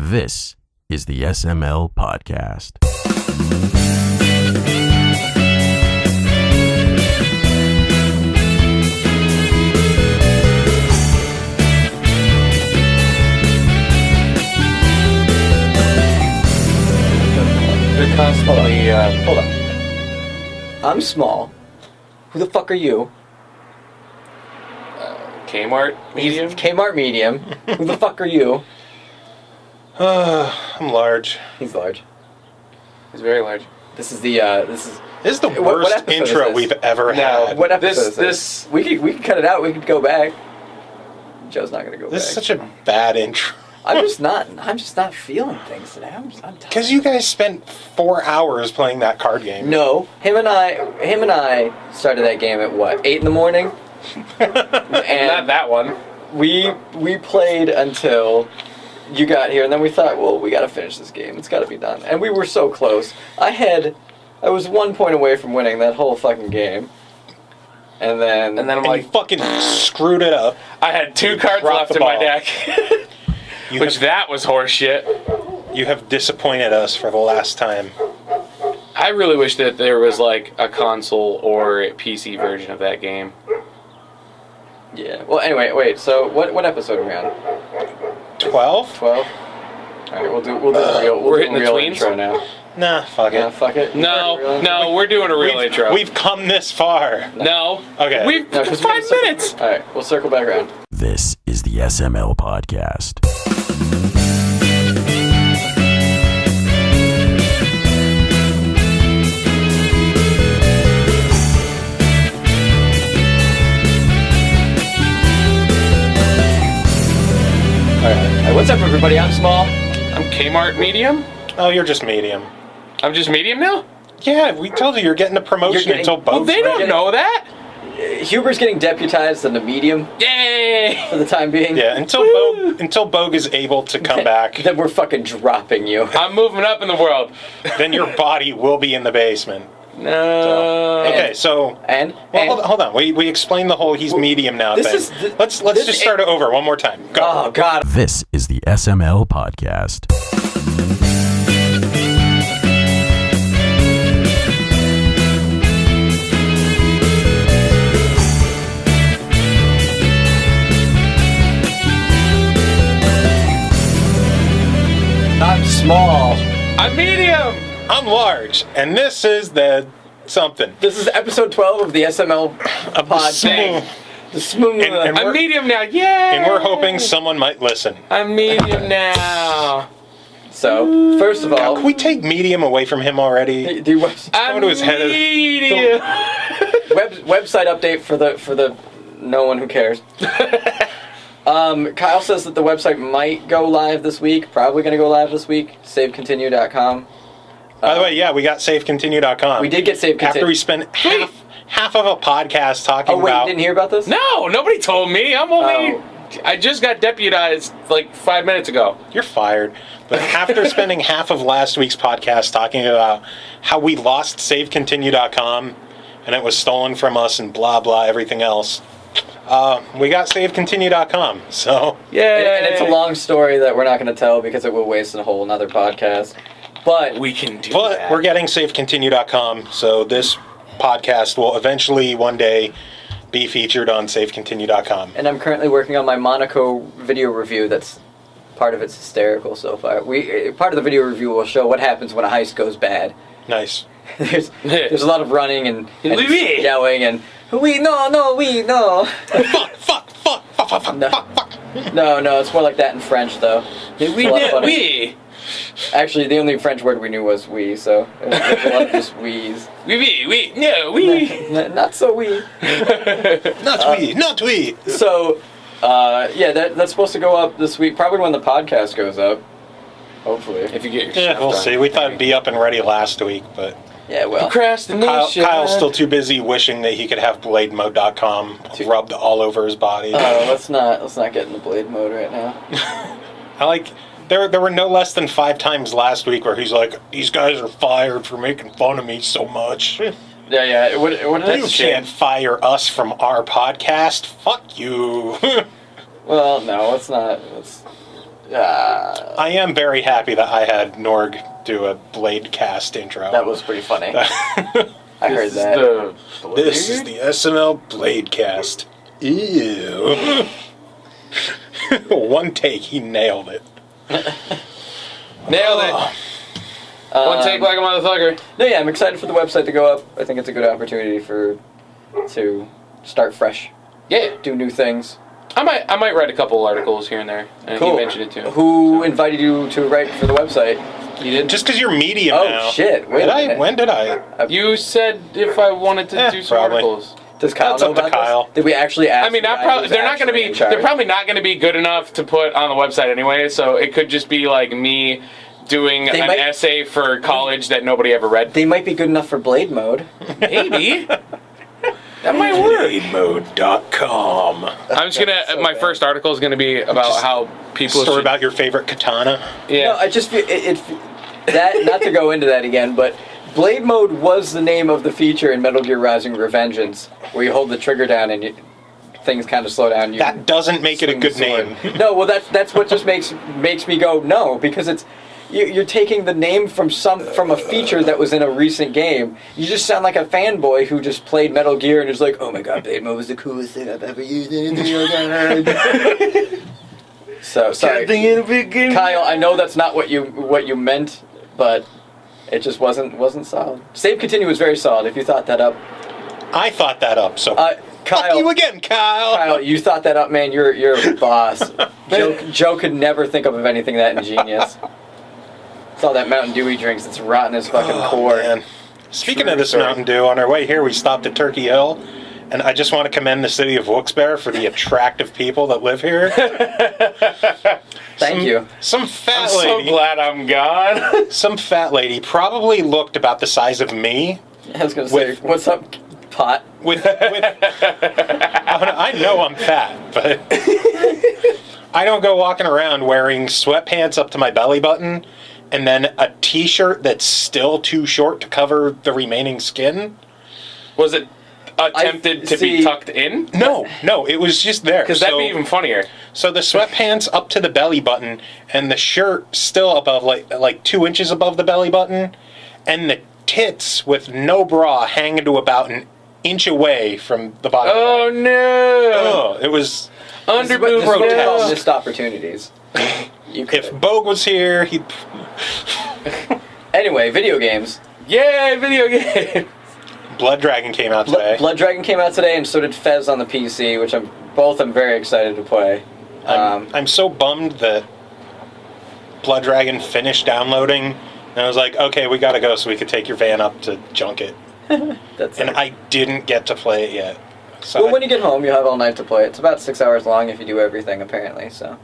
This is the SML Podcast. They're constantly, hold on. I'm small. Who the fuck are you? Kmart medium? Kmart medium. Who the fuck are you? I'm large. He's large. He's very large. This is the, This is the What worst episode is intro this? we've ever had. What episode is This We could cut it out. We could go back. Joe's not gonna go This back. is such a bad intro. I'm just not feeling things today. I'm tired. Because you guys spent 4 hours playing that card game. No, him and I started that game at what, 8 in the morning? not And that one. we played until you got here, and then we thought, well, we gotta finish this game. It's gotta be done. And we were so close. I was 1 point away from winning that whole fucking game. And then I'm And like, you fucking screwed it up. I had 2 cards Drop left the in my ball. deck. You Which have, that was horseshit. you have disappointed us for the last time. I really wish that there was like a console or a PC version of that game. yeah. Well, anyway, wait. So what episode are we on? 12? 12. All right, we'll do the real. We're do hitting the real tweens? intro now. Nah, fuck Yeah, it. fuck it. No, we're doing a real intro. We've come this far. No. Okay. We've No, 'cause we 5 gotta circle- minutes. All right, we'll circle back around. This is the SML Podcast. All right. What's up, everybody? I'm Small. I'm Kmart medium? Oh, you're just medium. I'm just medium now? Yeah, we told you you're getting a promotion You're getting- until Well, Bo's they ready. don't know that. Huber's getting deputized in the medium Yay! for the time being. Yeah, until Bogue is able to come back, Then we're fucking dropping you. I'm moving up in the world. then your body will be in the basement. No. Okay, so And hold on. We explained the whole he's medium now this thing. is the- let's this just is- start it over one more time. Go. oh god. This is the SML Podcast. I'm Small. I'm medium. I'm large, and this is the something. This is episode 12 of the SML Of the pod. smooth. The smooth. And I'm we're- medium now. Yay! And we're hoping someone might listen. I'm medium now. So, first of all, Can we take medium away from him already? the I'm Go to his head. medium. website update for the no one who cares. Kyle says that the website might go live this week. Probably going to go live this week. SaveContinue.com. By the way, yeah, we got SafeContinue.com. We did get Save Continue. After we spent half of a podcast talking Oh wait, about. you didn't hear about this? No, nobody told me. I'm only. Oh. I just got deputized like 5 minutes ago. You're fired. But after spending half of last week's podcast talking about how we lost SaveContinue.com and it was stolen from us and blah blah everything else, we got SaveContinue.com. So Yeah, And it's a long story that we're not going to tell because it will waste a whole another podcast. But We can do but that. we're getting SafeContinue.com. So this podcast will eventually one day be featured on SafeContinue.com. and I'm currently working on my Monaco video review. That's part of it's hysterical so far. Part of the video review will show what happens when a heist goes bad. Nice. There's a lot of running and Oui. yelling and we no. Fuck. No, it's more like that in French though. We It's a lot did. funny. We. Actually, the only French word we knew was "we," so there's a lot of just "we's." We. No, we. Not so "we." Not we. So, yeah, that's supposed to go up this week, probably when the podcast goes up. Hopefully. If you get your Yeah, stuff we'll done. see. We thought it'd be up and ready last week, but Yeah, well. Procrastination. Kyle's still too busy wishing that he could have BladeMode.com rubbed all over his body. Let's not get in the blade mode right now. I like. There were no less than 5 times last week where he's like, "These guys are fired for making fun of me so much." Yeah. What did You I can't fire us from our podcast. Fuck you. Well, no, let's not. I am very happy that I had Norg do a Bladecast intro. That was pretty funny. I heard that. This is the SML Bladecast. Ew. One take, he nailed it. Nailed it. One take like a motherfucker. No, yeah, I'm excited for the website to go up. I think it's a good opportunity to start fresh, Yeah. do new things. I might write a couple articles here and there. And Cool. you mentioned it too. Who invited you to write for the website? You did? Just because you're medium Oh, now. shit. Wait Did a I? minute. When did I? You said if I wanted to do some probably. articles. Does Kyle That's know up to about Kyle. this? Did we actually ask? I mean, the guy who's they're not going to actually be. in charge? They're probably not going to be good enough to put on the website anyway. So it could just be like me doing an might- essay for college that nobody ever read. They might be good enough for Blade Mode. Maybe that might work. Blademode.com. I'm just gonna. So my bad. first article is gonna be about how people Story should. about your favorite katana. Yeah. No, I just feel that not to go into that again, but Blade Mode was the name of the feature in Metal Gear Rising: Revengeance, where you hold the trigger down and things kind of slow down. You That doesn't make it a swing good the sword. name. No, well that's what just makes me go no, because it's you're taking the name from a feature that was in a recent game. You just sound like a fanboy who just played Metal Gear and is like, oh my god, Blade Mode was the coolest thing I've ever used in a video game. So sorry, Kyle. I know that's not what you meant, but it just wasn't solid. Save Continue was very solid. If you thought that up, I thought that up, so Kyle. fuck you again, Kyle. Kyle, you thought that up, man. You're a boss. Joe could never think up of anything that ingenious. It's all that Mountain Dew he drinks that's rotting his fucking core. Man. Speaking of this Sorry. Mountain Dew, on our way here we stopped at Turkey Hill, and I just want to commend the city of Wilkes-Barre for the attractive people that live here. Thank you. Some fat I'm so lady. glad I'm gone. Some fat lady probably looked about the size of me. I was gonna say, what's up, pot? With I know I'm fat, but I don't go walking around wearing sweatpants up to my belly button and then a t-shirt that's still too short to cover the remaining skin. Was it attempted to be see- tucked in? No, it was just there. Because that'd be even funnier. So the sweatpants up to the belly button and the shirt still above like 2 inches above the belly button, and the tits with no bra hanging to about an inch away from the bottom. Oh no! It was. Under This is boob what we call grotesque. missed opportunities. You could. If Bogue was here, he'd. Anyway, video games. Yay, video game! Blood Dragon came out today. Blood Dragon came out today, and so did Fez on the PC, which I'm very excited to play. I'm so bummed that Blood Dragon finished downloading, and I was like, okay, we gotta go so we could take your van up to junk it. That's And it. I didn't get to play it yet. So Well, when you get home, you'll have all night to play it. It's about 6 hours long if you do everything, apparently. So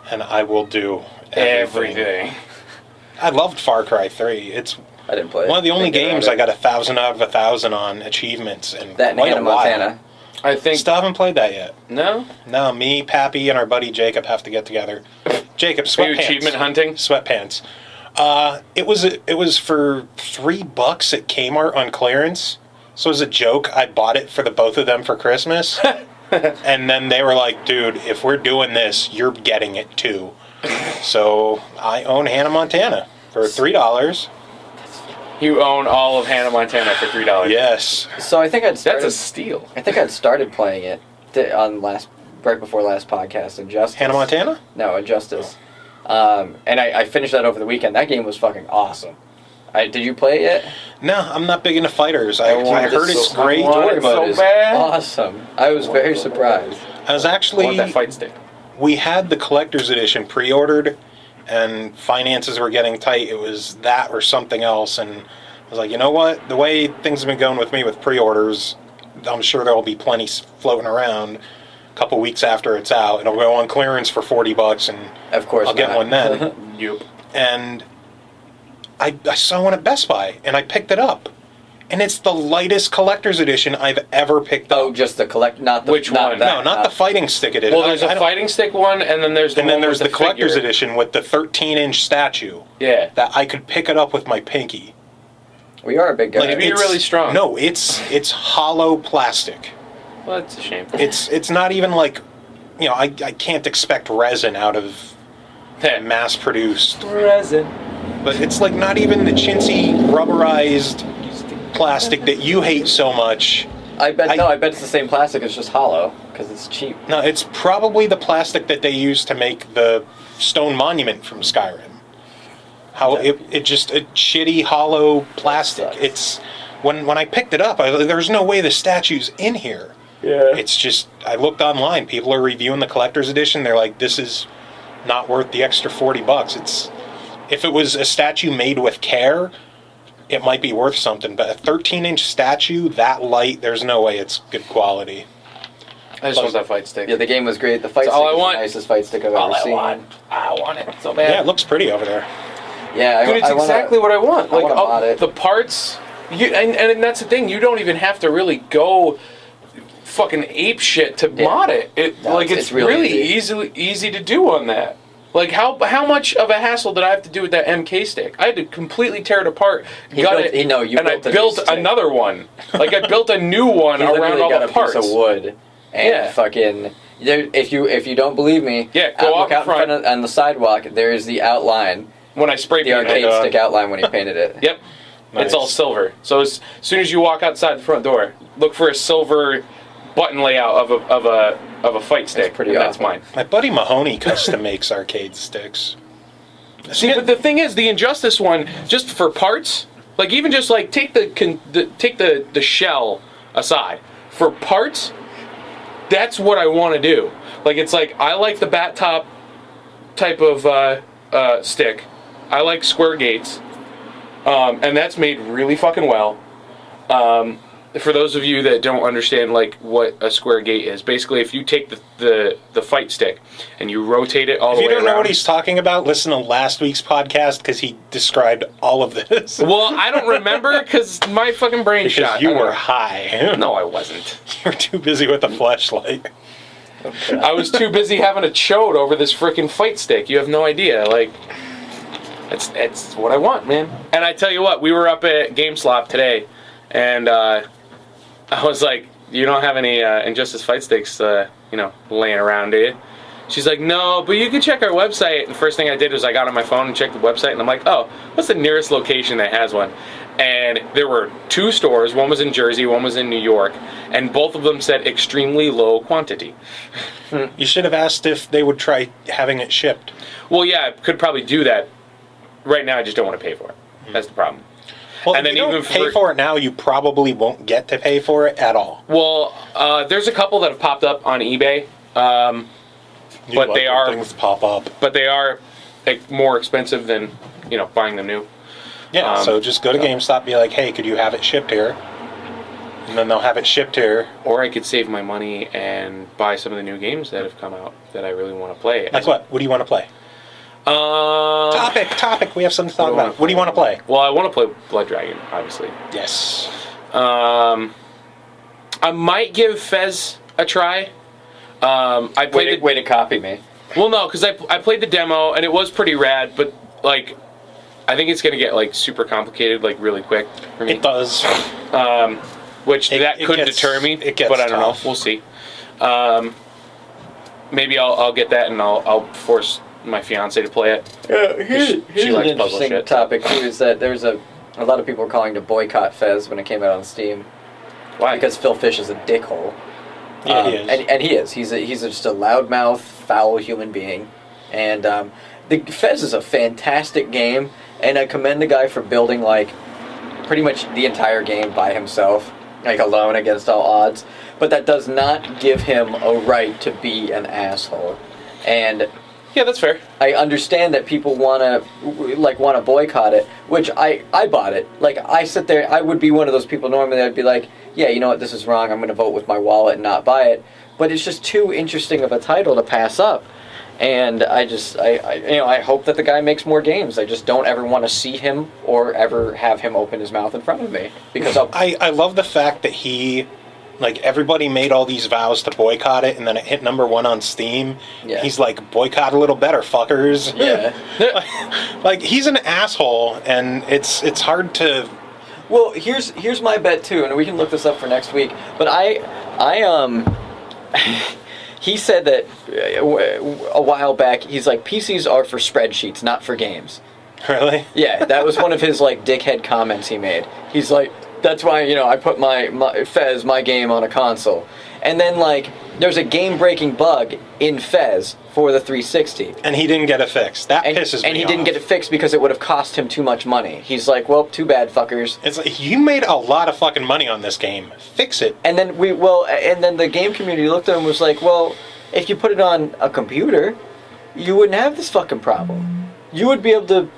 and I will do everything. Everything. I loved Far Cry 3. It's I didn't play it. one of the only Didn't get games around I to got 1,000 out of 1,000 on achievements in that in quite Hannah a while. Montana. I think. Still haven't played that yet. No? No, me, Pappy, and our buddy Jacob have to get together. Jacob, Are you sweatpants. achievement hunting? Sweatpants. It was for $3 at Kmart on clearance. So as a joke, I bought it for the both of them for Christmas. And then they were like, dude, if we're doing this, you're getting it too. So I own Hannah Montana for $3. You own all of Hannah Montana for $3. Yes. So I think I'd started. That's a steal. I think I'd started playing it right before last podcast. Injustice. Hannah Montana? No, Injustice. And I finished that over the weekend. That game was fucking awesome. Did you play it yet? No, I'm not big into fighters. I heard it's so great. fun. Story it's mode so is bad. awesome. I was very surprised. I was I actually... want that fight stick. We had the collector's edition pre-ordered, and finances were getting tight. It was that or something else, and I was like, you know what? The way things have been going with me with pre-orders, I'm sure there will be plenty floating around. A couple weeks after it's out, it'll go on clearance for $40, and Of course I'll get not. one then. Yup. And I saw one at Best Buy, and I picked it up. And it's the lightest collector's edition I've ever picked up. Oh, just the collect, not the Which not one? that, No, not the fighting stick edition. Well, there's I a don't- fighting stick one, and then there's the And then one there's with the collector's figure. edition with the 13-inch statue. Yeah. That I could pick it up with my pinky. We are a big guy. Maybe you're really strong. No, it's hollow plastic. Well, that's a shame. It's not even like, I can't expect resin out of mass-produced. Resin. But it's like not even the chintzy, rubberized plastic that you hate so much. I bet it's the same plastic. It's just hollow because it's cheap. No, it's probably the plastic that they use to make the stone monument from Skyrim. How it just a shitty hollow plastic. It's when I picked it up, there's no way the statue's in here. Yeah. It's just I looked online. People are reviewing the collector's edition. They're like, this is not worth the extra $40. It's if it was a statue made with care, it might be worth something. But a 13-inch statue that light, there's no way it's good quality. I just want that fight stick. Yeah, the game was great. The fight stick is the nicest fight stick I've ever seen. I want it so bad. Yeah, it looks pretty over there. Yeah, dude, it's exactly what I want. Like mod it. The parts, and that's the thing. You don't even have to really go fucking ape shit to mod it. It's really easy to do on that. Like how much of a hassle did I have to do with that MK stick? I had to completely tear it apart, and I built another one. Like I built a new one around all the parts. Piece of wood. And fucking, if you don't believe me, go look out in front on the sidewalk. There is the outline. When I spray the arcade stick outline when he painted it. Yep, nice. It's all silver. So as soon as you walk outside the front door, look for a silver button layout of a fight stick. That's mine. My buddy Mahoney custom makes arcade sticks. See, but the thing is, the Injustice one, just for parts, like even just like take the shell aside for parts. That's what I want to do. Like it's like I like the bat top type of stick. I like square gates, and that's made really fucking well. For those of you that don't understand like what a square gate is, basically if you take the fight stick and you rotate it all the way around. If you don't know what he's talking about, listen to last week's podcast because he described all of this. Well, I don't remember because my fucking brain shot. You were high. No, I wasn't. You were too busy with the flashlight. Okay. I was too busy having a chode over this freaking fight stick. You have no idea. Like, it's what I want, man. And I tell you what, we were up at GameSlop today, and I was like, "You don't have any Injustice fight sticks, laying around, do you?" She's like, "No, but you can check our website." And the first thing I did was I got on my phone and checked the website, and I'm like, "Oh, what's the nearest location that has one?" And there were 2 stores. One was in Jersey, one was in New York, and both of them said extremely low quantity. You should have asked if they would try having it shipped. Well, yeah, I could probably do that. Right now, I just don't want to pay for it. That's the problem. Well, and if you don't pay for it now, you probably won't get to pay for it at all. Well, there's a couple that have popped up on eBay, but they are things pop up. But they are more expensive than buying them new. Yeah, so just go to GameStop, be like, "Hey, could you have it shipped here?" And then they'll have it shipped here. Or I could save my money and buy some of the new games that have come out that I really want to play. Like what? What do you want to play? Topic. We have something to talk about. What do you want to play? Well, I want to play Blood Dragon, obviously. Yes. I might give Fez a try. I played way to copy me. Well, no, because I played the demo and it was pretty rad, but like, I think it's gonna get like super complicated like really quick for me. It does. Which that could deter me, but I don't know. We'll see. Maybe I'll get that and I'll force my fiance to play it. Here's an interesting topic too. Is that there's a lot of people are calling to boycott Fez when it came out on Steam. Why? Because Phil Fish is a dickhole. Yeah, he is. And he is. He's just a loudmouth, foul human being. And the Fez is a fantastic game, and I commend the guy for building like pretty much the entire game by himself, like alone against all odds. But that does not give him a right to be an asshole. And yeah, that's fair. I understand that people want to boycott it, which I bought it. Like, I sit there, I would be one of those people normally that'd be like, yeah, you know what, this is wrong, I'm going to vote with my wallet and not buy it. But it's just too interesting of a title to pass up. And I hope that the guy makes more games. I just don't ever want to see him or ever have him open his mouth in front of me. Because I love the fact that he... Like, everybody made all these vows to boycott it, and then it hit #1 on Steam. Yeah. He's like, boycott a little better, fuckers. Yeah. like, he's an asshole, and it's hard to... Well, here's my bet, too, and we can look this up for next week. But he said that a while back. He's like, PCs are for spreadsheets, not for games. Really? Yeah, that was one of his like dickhead comments he made. He's like, that's why I put my Fez, my game, on a console. And then like there's a game-breaking bug in Fez for the 360. And he didn't get it fixed. That pisses me And he off. didn't get it fixed because it would have cost him too much money. He's like, well, too bad, fuckers. It's like, you made a lot of fucking money on this game. Fix it. And then the game community looked at him and was like, well, if you put it on a computer, you wouldn't have this fucking problem. You would be able to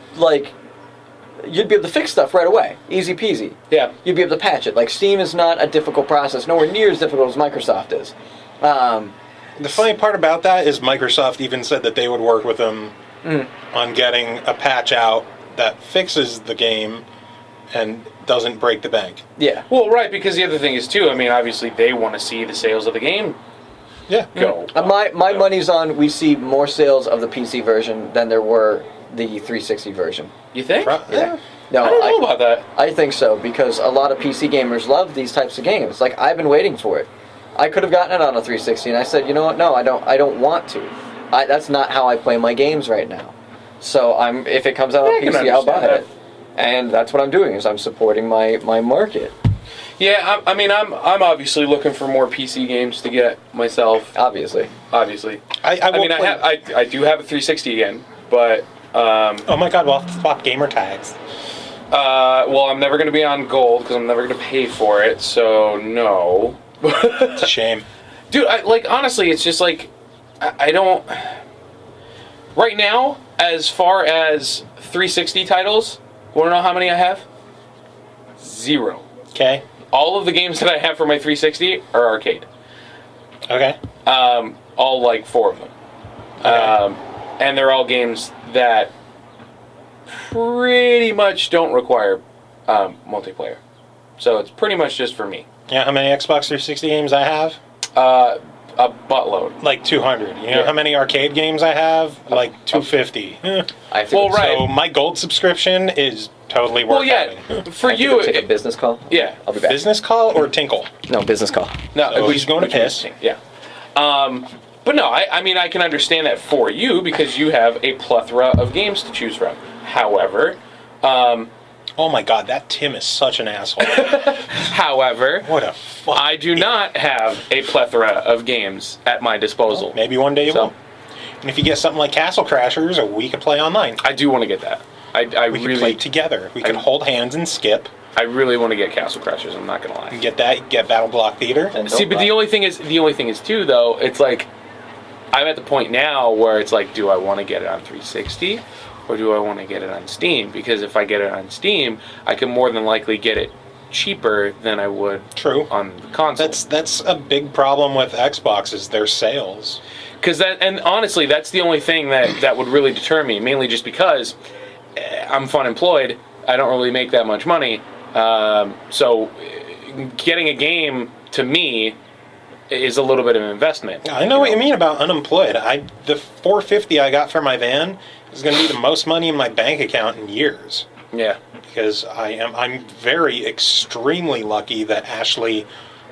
you'd be able to fix stuff right away. Easy peasy. Yeah. You'd be able to patch it. Like, Steam is not a difficult process, nowhere near as difficult as Microsoft is. The funny part about that is Microsoft even said that they would work with them on getting a patch out that fixes the game and doesn't break the bank. Yeah. Well, right, because the other thing is, too, I mean, obviously they want to see the sales of the game Yeah. go. My money's on we see more sales of the PC version than there were the 360 version. You think? Yeah. No, I don't know about that. I think so, because a lot of PC gamers love these types of games. Like, I've been waiting for it. I could have gotten it on a 360, and I said, you know what? No, I don't want to. That's not how I play my games right now. So if it comes out on I can PC, I'll buy understand it. And that's what I'm doing, is I'm supporting my market. Yeah, I mean, I'm obviously looking for more PC games to get myself. Obviously. I will mean, play- I do have a 360 again, but Oh my god, we'll have to swap gamer tags. well, I'm never going to be on gold because I'm never going to pay for it, so no. It's a shame. Dude, honestly, it's just like, I don't... Right now, as far as 360 titles, want to know how many I have? 0. Okay. All of the games that I have for my 360 are arcade. Okay. All, like, 4 of them. Okay. And they're all games that pretty much don't require multiplayer. So it's pretty much just for me. Yeah, how many Xbox 360 games I have? A buttload. Like 200. You know how many arcade games I have? Like 250. I have to Well, go- right. So my gold subscription is totally worth Well, yeah, having. for I have to you... go take a business call. Yeah. I'll be back. Business call or tinkle? No, business call. No, So he's going to piss. Yeah. But no, I mean, I can understand that for you because you have a plethora of games to choose from. However, Oh my god, that Tim is such an asshole. What a fuck. I do not have a plethora of games at my disposal. Maybe one day you So- will. And if you get something like Castle Crashers, we could play online. I do want to get that. I We could really, play together. We could hold hands and skip. I really want to get Castle Crashers. I'm not gonna lie. And get Battle Block Theater. And See, don't but buy. the only thing is too though. It's like I'm at the point now where it's like, do I want to get it on 360 or do I want to get it on Steam? Because if I get it on Steam, I can more than likely get it cheaper than I would True. on the console. That's a big problem with Xbox is their sales. Because and honestly, that's the only thing that would really deter me. Mainly just because I'm fun employed. I don't really make that much money. So getting a game to me is a little bit of an investment. I know what you mean about unemployed. The $450 I got for my van is going to be the most money in my bank account in years. Yeah. Because I'm very extremely lucky that Ashley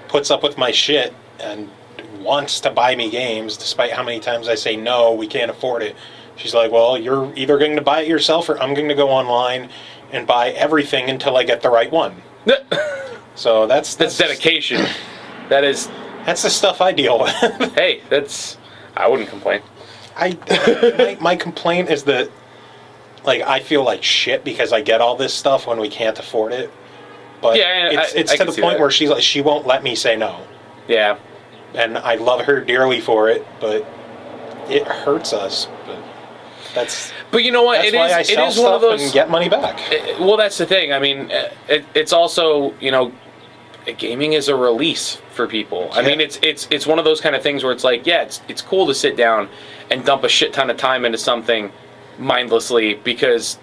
puts up with my shit and wants to buy me games despite how many times I say no, we can't afford it. She's like, well, you're either going to buy it yourself or I'm going to go online and buy everything until I get the right one. So that's dedication. That's the stuff I deal with. hey, I wouldn't complain. My complaint is that, like, I feel like shit because I get all this stuff when we can't afford it. But Yeah, it's I to can the see point that. where she's like, she won't let me say no. Yeah. And I love her dearly for it, but it hurts us. But you know what? That's It why I is sell one of stuff those. and get money back. Well, that's the thing. I mean, it's also, gaming is a release for people. I Yeah. mean, it's one of those kind of things where it's like, yeah, it's cool to sit down and dump a shit ton of time into something mindlessly because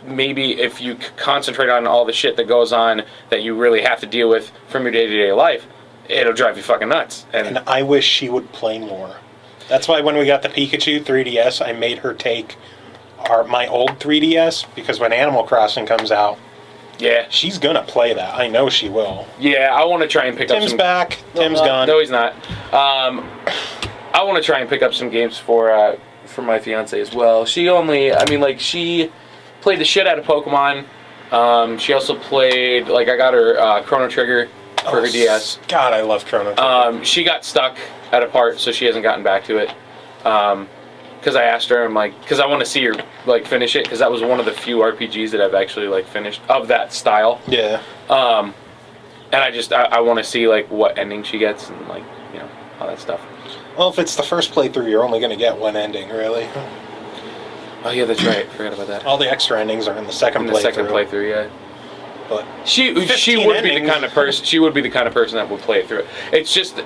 maybe if you concentrate on all the shit that goes on that you really have to deal with from your day-to-day life, it'll drive you fucking nuts. And I wish she would play more. That's why when we got the Pikachu 3DS, I made her take my old 3DS because when Animal Crossing comes out, yeah, she's gonna play that. I know she will. I want to try and pick up Tim's some. back. Tim's gone. No, he's not. I I want to try and pick up some games for my fiance as well. She played the shit out of Pokemon. She also played, I got her Chrono Trigger for her DS. God, I love Chrono Trigger. She got stuck at a part, so she hasn't gotten back to it. Because I asked her, because I want to see her, finish it, because that was one of the few RPGs that I've actually, finished of that style. Yeah. And I want to see, what ending she gets and, all that stuff. Well, if it's the first playthrough, you're only going to get one ending, really. Oh, yeah, that's right. Forgot about that. All the extra endings are in the second playthrough. The second playthrough, yeah. But she would be the kind of person. She would be the kind of person that would play it through. It's just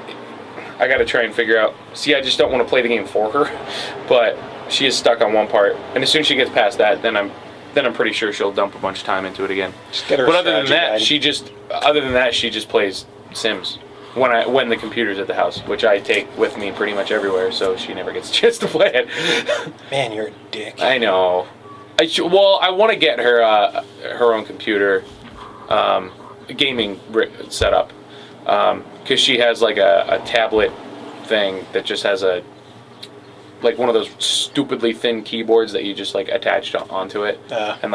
I got to try and figure out. See, I just don't want to play the game for her, but she is stuck on one part, and as soon as she gets past that, then I'm pretty sure she'll dump a bunch of time into it again. Just get her. But other than that, she just plays Sims when the computer's at the house, which I take with me pretty much everywhere, so she never gets a chance to play it. Man, you're a dick. I know. I want to get her her own computer, gaming setup, because she has a tablet thing that just has one of those stupidly thin keyboards that you just attached onto it, and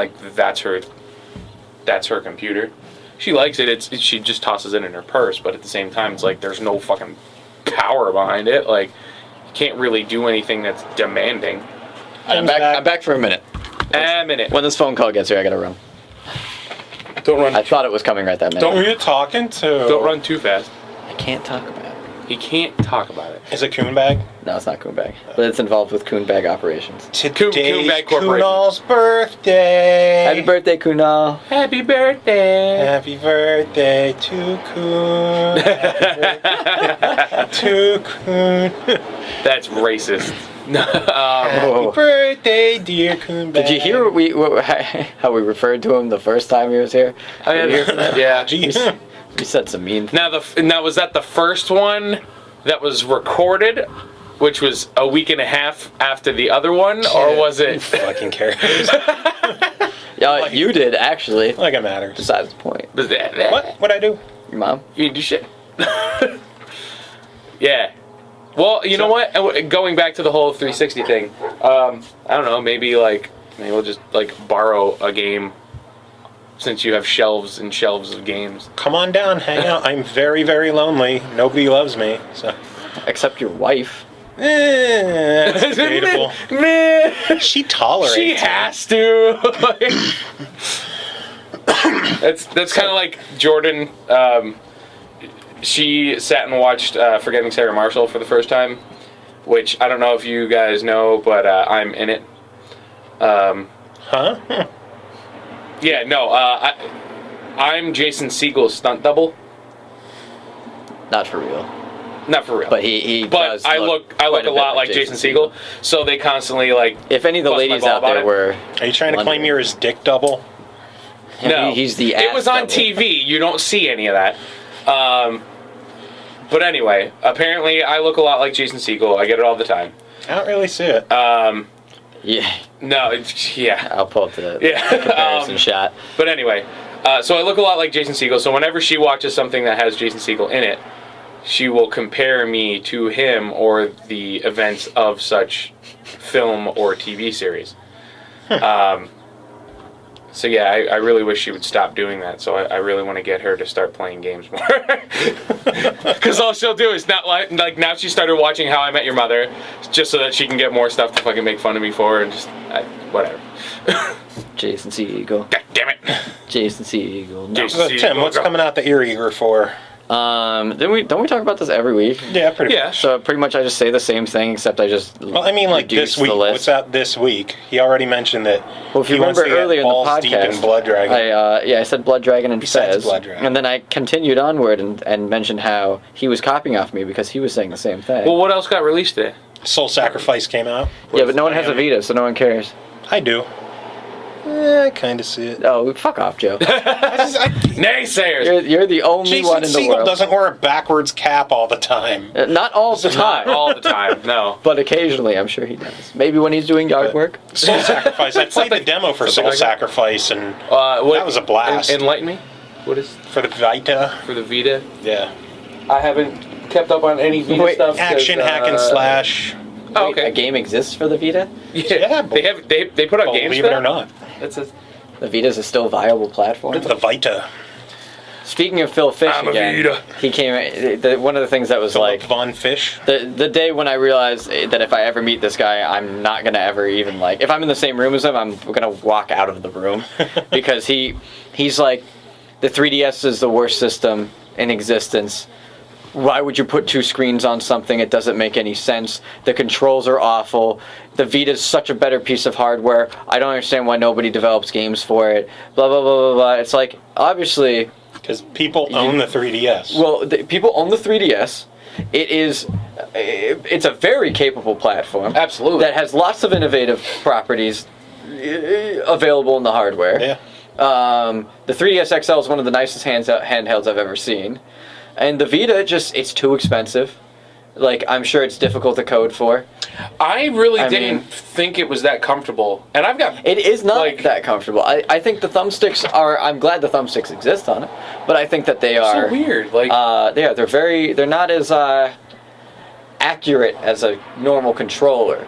that's her computer. She likes it. She just tosses it in her purse, but at the same time, it's there's no fucking power behind it. You can't really do anything that's demanding. I'm back for a minute. A minute. When this phone call gets here, I gotta run. Don't run. I thought it was coming right that minute. Who are you talking to? Don't run too fast. I can't talk about it. He can't talk about it. Is it Coonbag? No, it's not Coonbag. But it's involved with Coonbag operations. Today's Coonbag Corporation. Kunal's birthday. Happy birthday, Kunal. Happy birthday. Happy birthday to Coon. To Coon. That's racist. Happy birthday, dear Coonbag. Did you hear how we referred to him the first time he was here? Yeah. Jeez. We said some mean things. Now was that the first one that was recorded, which was a week and a half after the other one, or was it? Who fucking cares? Yeah, you did actually. Like it matters. Besides the point. What? What'd I do? Your mom? You didn't do shit. Yeah. Well, you know what? Going back to the whole 360 thing, I don't know. Maybe we'll just borrow a game. Since you have shelves and shelves of games. Come on down, hang out. I'm very, very lonely. Nobody loves me, so. Except your wife. That's debatable. She tolerates She has to. That's kind of like Jordan. She sat and watched Forgetting Sarah Marshall for the first time, which I don't know if you guys know, but I'm in it. Huh? Yeah, no, I'm Jason Segel's stunt double. Not for real. Not for real. But he But does I look a lot like Jason Segel, so they constantly If any of the bust my ladies ball out there about it. were... Are you trying to claim you're his dick double? No, He's the ass It was on double. TV. You don't see any of that. But anyway, apparently I look a lot like Jason Segel. I get it all the time. I don't really see it. Yeah. No, yeah. I'll pull up the Yeah. comparison shot. But anyway, so I look a lot like Jason Segel. So whenever she watches something that has Jason Segel in it, she will compare me to him or the events of such film or TV series. So yeah, I really wish she would stop doing that. So I really want to get her to start playing games more. Because all she'll do is not like now she started watching How I Met Your Mother, just so that she can get more stuff to fucking make fun of me for, and just whatever. Jason Segel. God damn it. Jason Segel. No. Jason So, Segel, Tim, what's go. coming out that you're eager for? Don't we talk about this every week? Yeah, pretty Yeah. much. So pretty much I just say the same thing, except I just Well, I mean, like reduce this week. the list. What's out this week? He already mentioned that. Well, if you he wants remember to get earlier in the balls deep podcast, in Blood Dragon. I said Blood Dragon and Besides Fez, Blood Dragon. and then I continued onward and mentioned how he was copying off me because he was saying the same thing. Well, what else got released today? Soul Sacrifice came out. yeah, but no one has a Vita, so no one cares. I do. I kind of see it. Oh, fuck off, Joe. Naysayers. You're the only Jason one in the Segel world. doesn't wear a backwards cap all the time. Not all the time, Not all the time, no. but occasionally I'm sure he does. Maybe when he's doing yard work. Soul Sacrifice. I played the demo for Soul like that. Sacrifice, and What, that was a blast. Enlighten me. What is for the Vita. for the Vita? Yeah. I haven't kept up on any Vita Wait, stuff. 'cause, Action hack and slash. Oh, Wait, a okay. game exists for the Vita? Yeah, they put out games. believe for it that? or not. That's a, The Vita's a still viable platform. The Vita. Speaking of Phil Fish I'm a again, Vita. he came. One of the things that was Philip like Von Fish. the day when I realized that if I ever meet this guy, I'm not gonna ever even like. If I'm in the same room as him, I'm gonna walk out of the room because he's like, the 3DS is the worst system in existence. Why would you put two screens on something? It doesn't make any sense. The controls are awful. The Vita's such a better piece of hardware. I don't understand why nobody develops games for it. Blah, blah, blah, blah, blah. It's like, obviously, Because people own the 3DS. well, people own the 3DS. It's a very capable platform. Absolutely. That has lots of innovative properties available in the hardware. Yeah. The 3DS XL is one of the nicest handhelds I've ever seen. And the Vita, it's too expensive. Like, I'm sure it's difficult to code for. I really I didn't mean- think it was that comfortable. And I've got... It is not Like- that comfortable. I think the thumbsticks are... I'm glad the thumbsticks exist on it. But I think that they are... so weird. Like, they're not as accurate as a normal controller.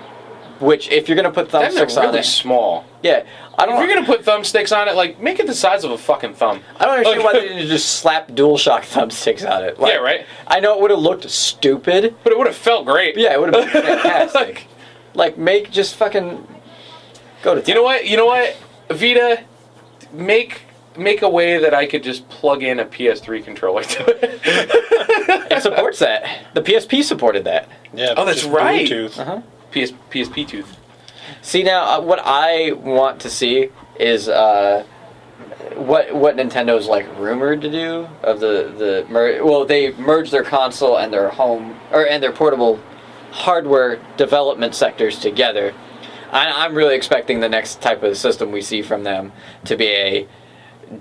Which, if you're going to put then they're thumbsticks on really it... small. Yeah. If you're going to put thumbsticks on it, like, make it the size of a fucking thumb. I don't understand why they didn't just slap DualShock thumbsticks on it. Like, Yeah, right? I know it would have looked stupid. But it would have felt great. Yeah, it would have been fantastic. Like, just fucking go to town. You know what? Vita, make a way that I could just plug in a PS3 controller to it. It supports that. The PSP supported that. Yeah. Oh, that's just right. Bluetooth. Uh-huh. PSP tooth. See, now, what I want to see is what Nintendo's, like, rumored to do of they merged their console and their and their portable hardware development sectors together. I'm really expecting the next type of system we see from them to be a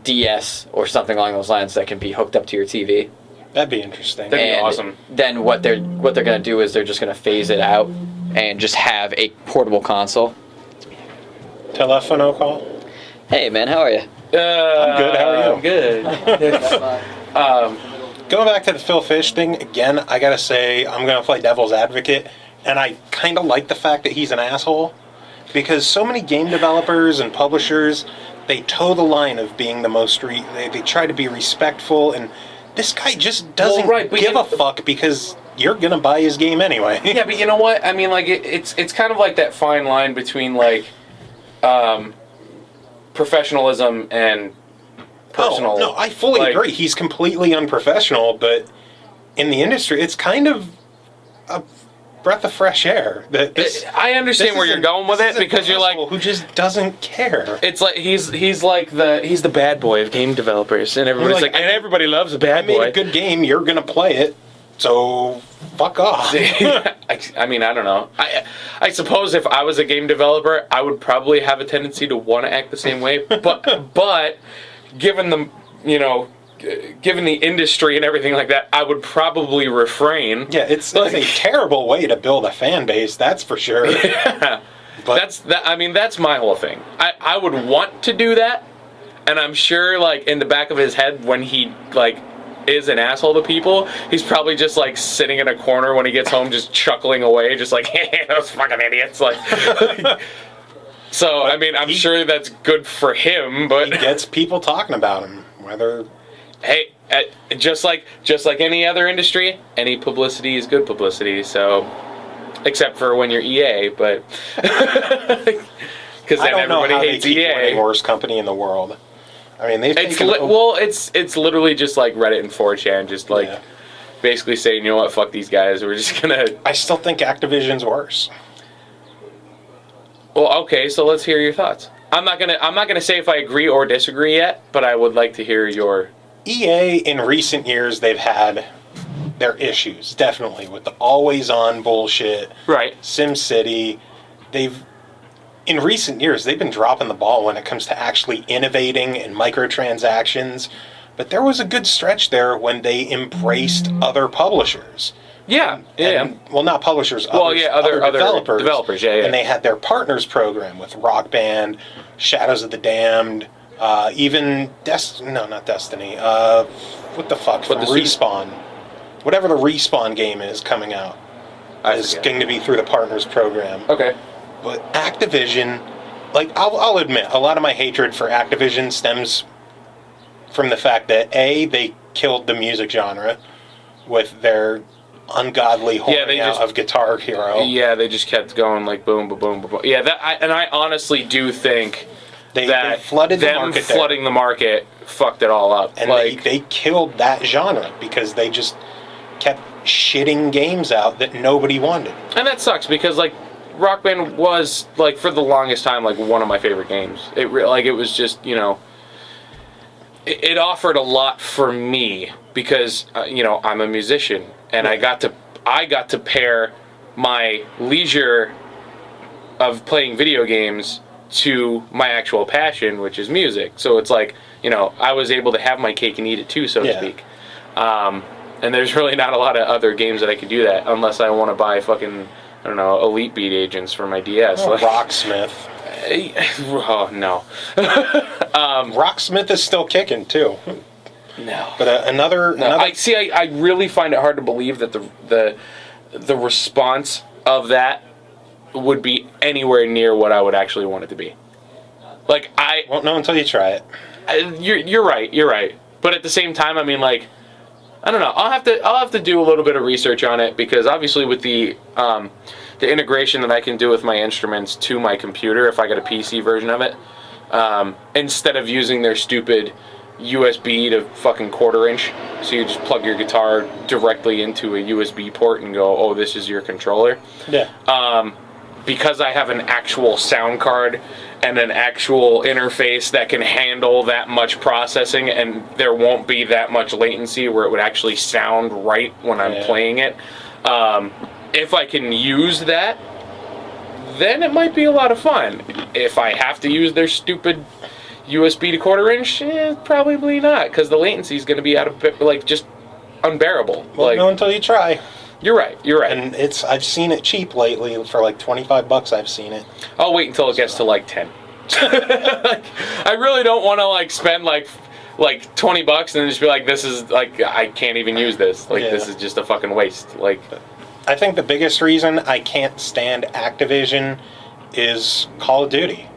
DS or something along those lines that can be hooked up to your TV. That'd be interesting. That'd be And awesome. then what they're gonna do is they're just gonna phase it out and just have a portable console. Telefono call? Hey man, how are you? I'm good, how are you? I'm good. Going back to the Phil Fish thing, again, I gotta say, I'm gonna play devil's advocate, and I kind of like the fact that he's an asshole, because so many game developers and publishers, they toe the line of being the most, they try to be respectful, and this guy just doesn't give a fuck, because you're gonna buy his game anyway. Yeah, but you know what? I mean, like, it's kind of like that fine line between, like, professionalism and personal. Oh, no, I fully agree. He's completely unprofessional, but in the industry, it's kind of a breath of fresh air. I understand where you're going with it, because you're like, who just doesn't care. it's like he's the bad boy of game developers, and everybody's like, and everybody loves a bad I made boy. a good game. You're gonna play it, so fuck off. I mean, I don't know. I suppose if I was a game developer, I would probably have a tendency to want to act the same way. But given the industry and everything like that, I would probably refrain. Yeah, it's a terrible way to build a fan base. That's for sure. Yeah. But That's my whole thing. I would want to do that, and I'm sure, like, in the back of his head, when he, like, is an asshole to people, he's probably just, like, sitting in a corner when he gets home, just chuckling away, just like, hey, those fucking idiots. Like, so, I mean, I'm sure that's good for him, but he gets people talking about him, whether. Hey, just like any other industry, any publicity is good publicity. So, except for when you're EA, but because then everybody hates they keep EA. winning worst company in the world. I mean, they've It's taken it's literally just like Reddit and 4chan, just like basically saying, you know what, fuck these guys. We're just gonna. I still think Activision's worse. Well, okay, so let's hear your thoughts. I'm not gonna say if I agree or disagree yet, but I would like to hear your. EA, in recent years, they've had their issues, definitely, with the always-on bullshit. Right. SimCity. In recent years, they've been dropping the ball when it comes to actually innovating and microtransactions. But there was a good stretch there when they embraced other publishers. Yeah, Well, not publishers, other developers, yeah. And they had their partners program with Rock Band, Shadows of the Damned, even not Destiny. What the fuck? From Respawn. whatever the Respawn game is coming out. Is going to be through the Partners Program. Okay. But Activision, like, I'll admit, a lot of my hatred for Activision stems from the fact that, A, they killed the music genre with their ungodly horning out of Guitar Hero. Yeah, they just kept going like boom, boom, boom, boom. Yeah, I honestly do think that they flooded the them market flooding the market fucked it all up. And like, they killed that genre because they just kept shitting games out that nobody wanted. And that sucks because, like, Rock Band was, like, for the longest time, like, one of my favorite games. It was just, you know, it offered a lot for me because, you know, I'm a musician and I got to pair my leisure of playing video games to my actual passion, which is music. So it's like, you know, I was able to have my cake and eat it too, so to speak. And there's really not a lot of other games that I could do that unless I want to buy fucking, I don't know, Elite Beat Agents for my DS. Oh, Rocksmith. Oh, no. Rocksmith is still kicking, too. No. But another... I really find it hard to believe that the response of that would be anywhere near what I would actually want it to be. Like, I... Won't know until you try it. You're right. But at the same time, I mean, like, I don't know. I'll have to do a little bit of research on it because obviously with the integration that I can do with my instruments to my computer, if I get a PC version of it, instead of using their stupid USB to fucking 1/4 inch, so you just plug your guitar directly into a USB port and go, oh, this is your controller. Yeah. Because I have an actual sound card and an actual interface that can handle that much processing and there won't be that much latency where it would actually sound right when I'm playing it. If I can use that, then it might be a lot of fun. If I have to use their stupid USB to 1/4 inch, probably not, because the latency is going to be just unbearable. Well, no until you try. You're right. And I've seen it cheap lately for like $25. I've seen it. I'll wait until it gets to like 10. I really don't want to like spend like $20 and then just be like, this is like, I can't even use this. Like, this is just a fucking waste. Like, I think the biggest reason I can't stand Activision is Call of Duty.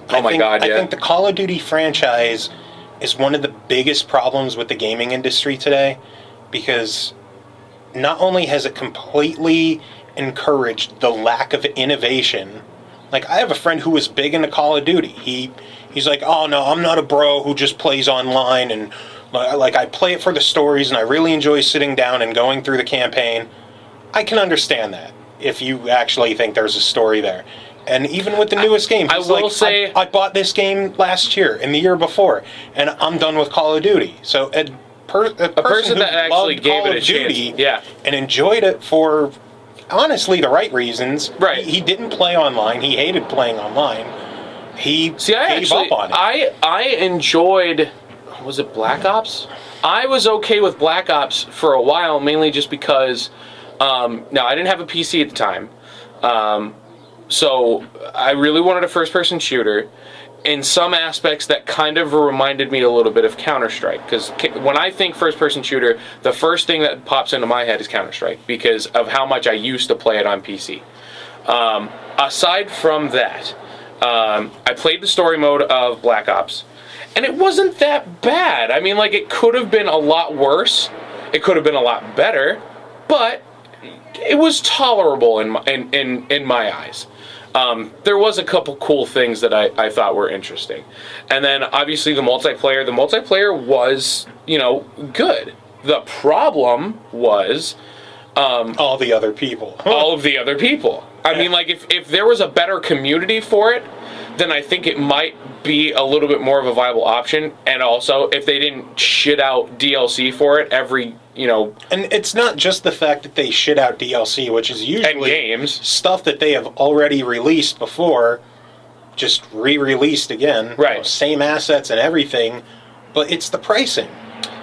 Oh my God, yeah. I think the Call of Duty franchise is one of the biggest problems with the gaming industry today because not only has it completely encouraged the lack of innovation. Like, I have a friend who was big into Call of Duty. He's like, oh no, I'm not a bro who just plays online, and like I play it for the stories and I really enjoy sitting down and going through the campaign. I can understand that if you actually think there's a story there. And even with the newest game, I bought this game last year and the year before, and I'm done with Call of Duty. So a person who that actually loved gave Call it a of Duty chance, and enjoyed it for honestly the right reasons. Right. He didn't play online. He hated playing online. He gave up on it. I enjoyed, was it Black Ops? I was okay with Black Ops for a while, mainly just because, now I didn't have a PC at the time, so I really wanted a first-person shooter. In some aspects, that kind of reminded me a little bit of Counter-Strike, because when I think first-person shooter, the first thing that pops into my head is Counter-Strike, because of how much I used to play it on PC. Aside from that, I played the story mode of Black Ops, and it wasn't that bad. I mean, like, it could have been a lot worse, it could have been a lot better, but it was tolerable in my eyes. There was a couple cool things that I thought were interesting. And then, obviously, the multiplayer was, good. The problem was... all the other people. all of the other people. I mean, like, if there was a better community for it, then I think it might be a little bit more of a viable option. And also, if they didn't shit out DLC for it every, And it's not just the fact that they shit out DLC, which is usually games. Stuff that they have already released before, just re-released again. Right. Same assets and everything, but it's the pricing.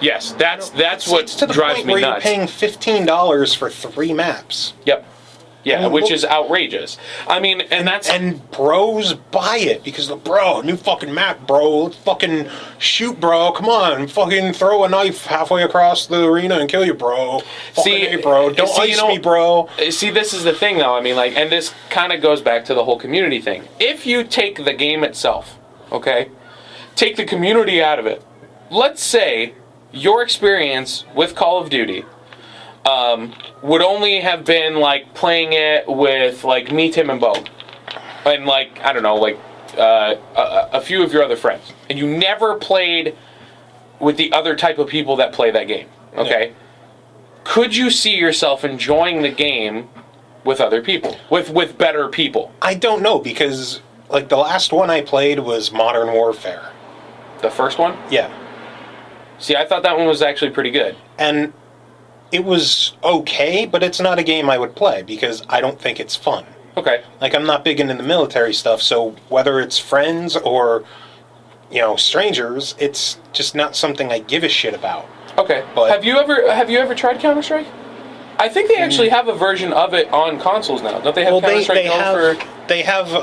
Yes, that's what it's to the drives point me where nuts. you're paying $15 for 3 maps. Yep. Yeah, which is outrageous. I mean, and bros buy it because new fucking map, bro. Let's fucking shoot, bro. Come on, fucking throw a knife halfway across the arena and kill you, bro. Fucking hey, bro. Don't ice me, bro. See, this is the thing, though. I mean, like, and this kind of goes back to the whole community thing. If you take the game itself, okay, take the community out of it. Let's say your experience with Call of Duty would only have been like playing it with like me, Tim, and Bo, and like I don't know, like a few of your other friends, and you never played with the other type of people that play that game. Okay, could you see yourself enjoying the game with other people, with better people? I don't know, because like the last one I played was Modern Warfare. The first one? Yeah. See, I thought that one was actually pretty good. And it was okay, but it's not a game I would play because I don't think it's fun. Okay. Like, I'm not big into the military stuff, so whether it's friends or, strangers, it's just not something I give a shit about. Okay. But have you ever tried Counter-Strike? I think they actually have a version of it on consoles now. Don't they have Counter-Strike They have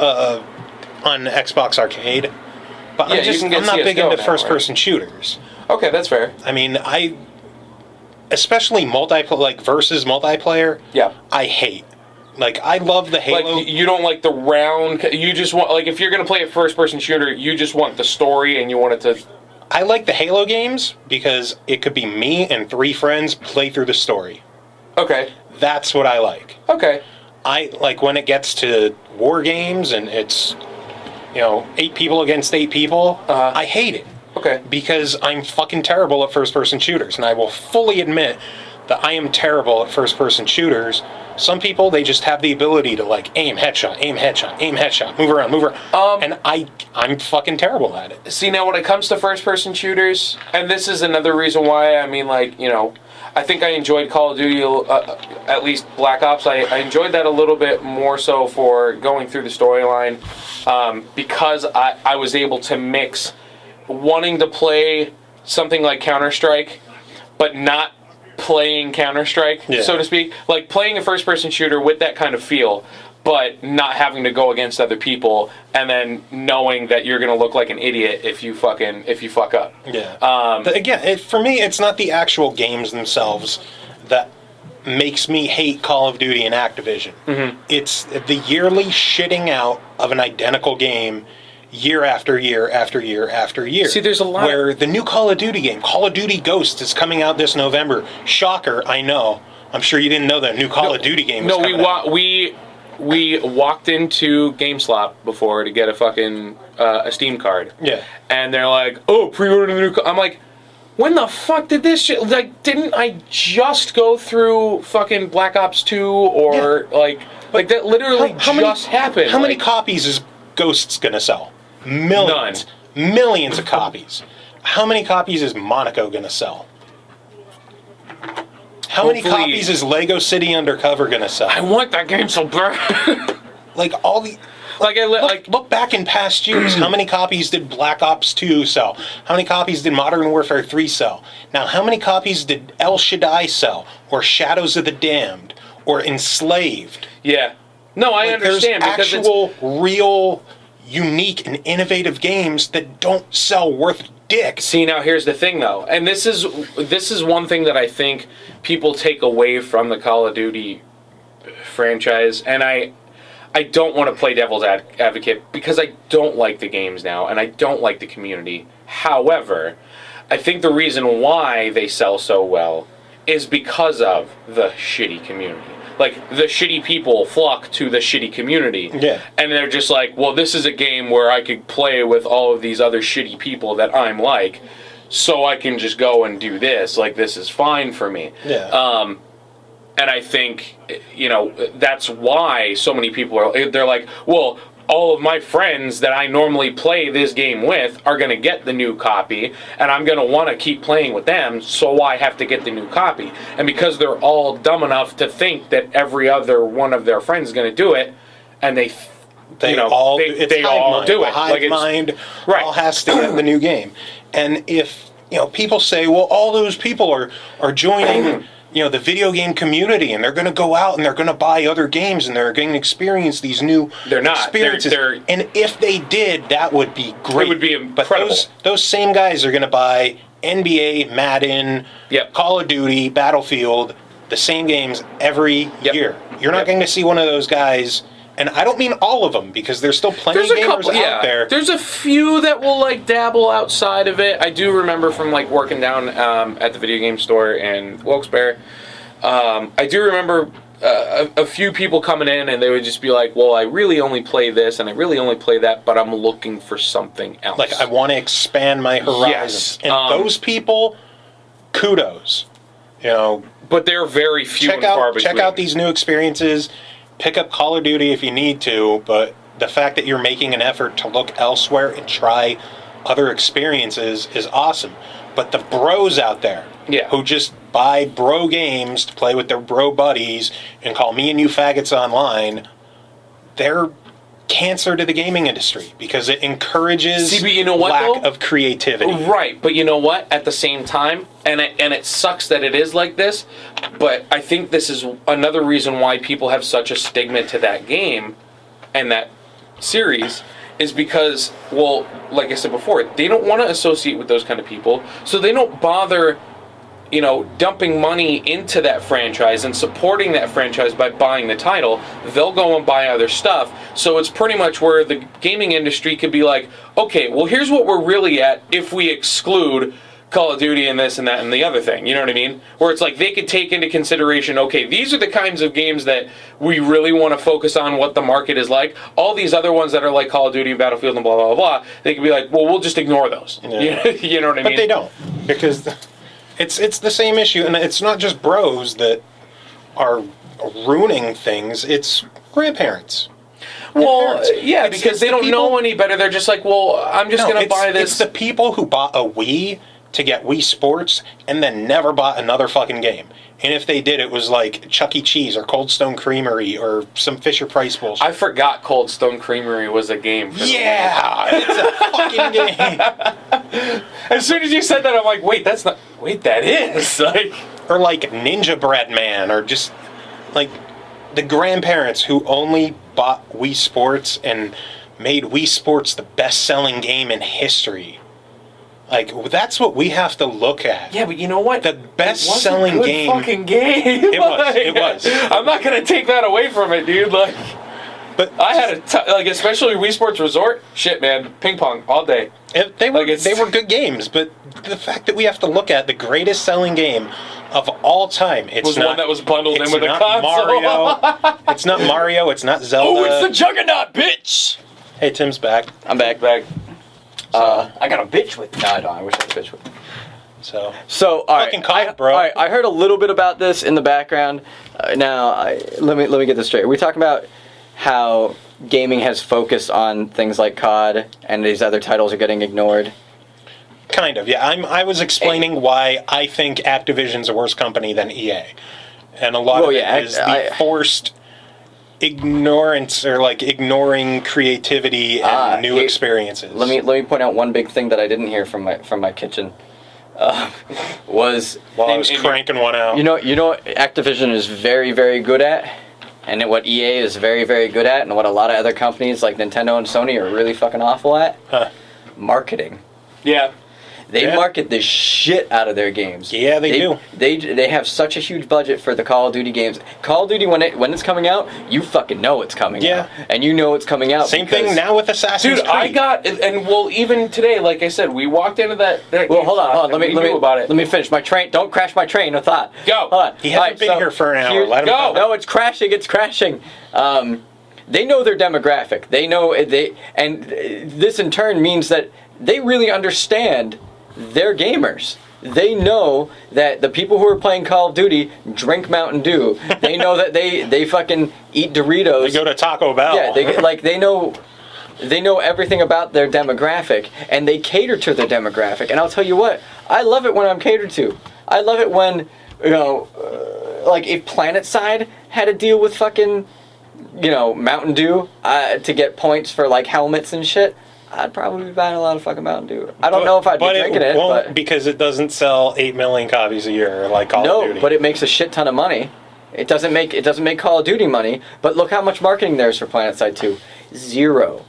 on Xbox Arcade, but yeah, I'm not big into first-person shooters. Okay, that's fair. I mean, especially multiplayer, like versus multiplayer. Yeah. I hate. Like, I love the Halo. Like, you don't like the round. You just want, like, if you're gonna play a first-person shooter, you just want the story and you want it to. I like the Halo games because it could be me and 3 friends play through the story. Okay. That's what I like. Okay. I like when it gets to war games and it's 8 people against 8 people. I hate it. Okay. Because I'm fucking terrible at first-person shooters, and I will fully admit that I am terrible at first-person shooters. Some people, they just have the ability to, like, aim, headshot, move around. And I'm fucking terrible at it. See, now when it comes to first-person shooters, and this is another reason why, I mean, like, I think I enjoyed Call of Duty, at least Black Ops. I enjoyed that a little bit more so for going through the storyline, because I was able to mix wanting to play something like Counter-Strike, but not playing Counter-Strike, so to speak. Like playing a first-person shooter with that kind of feel, but not having to go against other people, and then knowing that you're going to look like an idiot if you fuck up. Yeah. Again, for me, it's not the actual games themselves that makes me hate Call of Duty and Activision. Mm-hmm. It's the yearly shitting out of an identical game year after year after year after year. See, there's a lot. Where the new Call of Duty game, Call of Duty Ghosts, is coming out this November. Shocker, I know. I'm sure you didn't know that a new Call of Duty game was coming out. We walked into GameStop before to get a fucking a Steam card. Yeah. And they're like, "Oh, pre-order the new." I'm like, when the fuck did this shit? Like, didn't I just go through fucking Black Ops 2 or like that? Literally just happened. How many copies is Ghosts gonna sell? Millions. None. Millions of copies. How many copies is Monaco gonna sell? How many copies is Lego City Undercover gonna sell? I want that game so bad. Like all the. Look back in past years. How many copies did Black Ops 2 sell? How many copies did Modern Warfare 3 sell? Now, how many copies did El Shaddai sell? Or Shadows of the Damned? Or Enslaved? Yeah. No, I understand. There's actual, real, unique, and innovative games that don't sell worth dick. See, now here's the thing, though. And this is one thing that I think people take away from the Call of Duty franchise. And I don't want to play devil's advocate because I don't like the games now and I don't like the community. However, I think the reason why they sell so well is because of the shitty community. Like, the shitty people flock to the shitty community. Yeah. And they're just like, well, this is a game where I could play with all of these other shitty people that I'm like, so I can just go and do this. Like, this is fine for me. Yeah. And I think, that's why so many people they're like, well, all of my friends that I normally play this game with are going to get the new copy, and I'm going to want to keep playing with them, so I have to get the new copy. And because they're all dumb enough to think that every other one of their friends is going to do it, and they all do it. Hive mind all has to get the new game. And if people say, well, all those people are joining the video game community, and they're going to go out and they're going to buy other games and they're going to experience these new experiences. And if they did, that would be great. It would be incredible. But those same guys are going to buy NBA, Madden, Call of Duty, Battlefield, the same games every year. You're not going to see one of those guys. And I don't mean all of them, because there's still plenty of gamers out there. There's a few that will, like, dabble outside of it. I do remember from, like, working down at the video game store in Wilkes-Barre. I do remember a few people coming in, and they would just be like, well, I really only play this, and I really only play that, but I'm looking for something else. Like, I want to expand my horizons. Yes. And those people, kudos. But they're very few and far between. Check out these new experiences. Pick up Call of Duty if you need to, but the fact that you're making an effort to look elsewhere and try other experiences is awesome. But the bros out there who just buy bro games to play with their bro buddies and call me and you faggots online, they're cancer to the gaming industry because it encourages lack of creativity. Right, but you know what? At the same time, and it sucks that it is like this, but I think this is another reason why people have such a stigma to that game and that series is because, well, like I said before, they don't want to associate with those kind of people, so they don't bother dumping money into that franchise and supporting that franchise by buying the title. They'll go and buy other stuff. So it's pretty much where the gaming industry could be like, okay, well, here's what we're really at if we exclude Call of Duty and this and that and the other thing. You know what I mean? Where it's like they could take into consideration, okay, these are the kinds of games that we really want to focus on what the market is like. All these other ones that are like Call of Duty, Battlefield, and blah, blah, blah, blah, they could be like, well, we'll just ignore those. Yeah. You know what I mean? But they don't, because it's the same issue, and it's not just bros that are ruining things, it's grandparents. Well, yeah, because they don't know any better. They're just like, well, I'm just going to buy this. It's the people who bought a Wii to get Wii Sports and then never bought another fucking game. And if they did, it was like Chuck E. Cheese or Cold Stone Creamery or some Fisher-Price bullshit. I forgot Cold Stone Creamery was a game. It's a fucking game. As soon as you said that, I'm like, wait, that is. Or like Ninja Bread Man, or just like the grandparents who only bought Wii Sports and made Wii Sports the best-selling game in history. Like, that's what we have to look at. Yeah, but you know what? The best-selling game. Fucking game. It was. I'm not gonna take that away from it, dude. But I had especially Wii Sports Resort. Shit, man, ping pong all day. They were good games, but the fact that we have to look at the greatest selling game of all time, one that was bundled in with a console. Mario. It's not Mario. It's not Zelda. Oh, it's the Juggernaut, bitch! Hey, Tim's back. I'm back. I got a bitch with. No, I don't. I wish I had a bitch with. So all right, fucking call it, bro. All right, I heard a little bit about this in the background. Let me get this straight. Are we talking about how gaming has focused on things like COD and these other titles are getting ignored? Kind of, yeah. I was explaining why I think Activision's a worse company than EA, and a lot of it is the forced ignorance or like ignoring creativity and new experiences. Let me point out one big thing that I didn't hear from my kitchen. Was while I was cranking one out. You know what Activision is very, very good at, and what EA is very, very good at, and what a lot of other companies like Nintendo and Sony are really fucking awful at? Marketing. Yeah. They market the shit out of their games. Yeah, they do. They have such a huge budget for the Call of Duty games. Call of Duty, when it's coming out, you fucking know it's coming out. And you know it's coming out. Same thing now with Assassin's Creed. I got, and well, even today, like I said, we walked into that well, hold on. Let me me finish my train. Don't crash my train of thought. Go. Hold on. He hasn't been here for an hour. Let him go. No, it's crashing. It's crashing. They know their demographic. They know and this in turn means that they really understand their gamers. They know that the people who are playing Call of Duty drink Mountain Dew. They know that they fucking eat Doritos. They go to Taco Bell. Yeah, they know everything about their demographic, and they cater to their demographic. And I'll tell you what, I love it when I'm catered to. I love it when, like if PlanetSide had a deal with fucking, Mountain Dew to get points for like helmets and shit. I'd probably be buying a lot of fucking Mountain Dew. I don't know if I'd be drinking it, won't but because it doesn't sell 8 million copies a year like Call of Duty. no, but it makes a shit ton of money. It doesn't make Call of Duty money, but look how much marketing there is for PlanetSide 2. 0.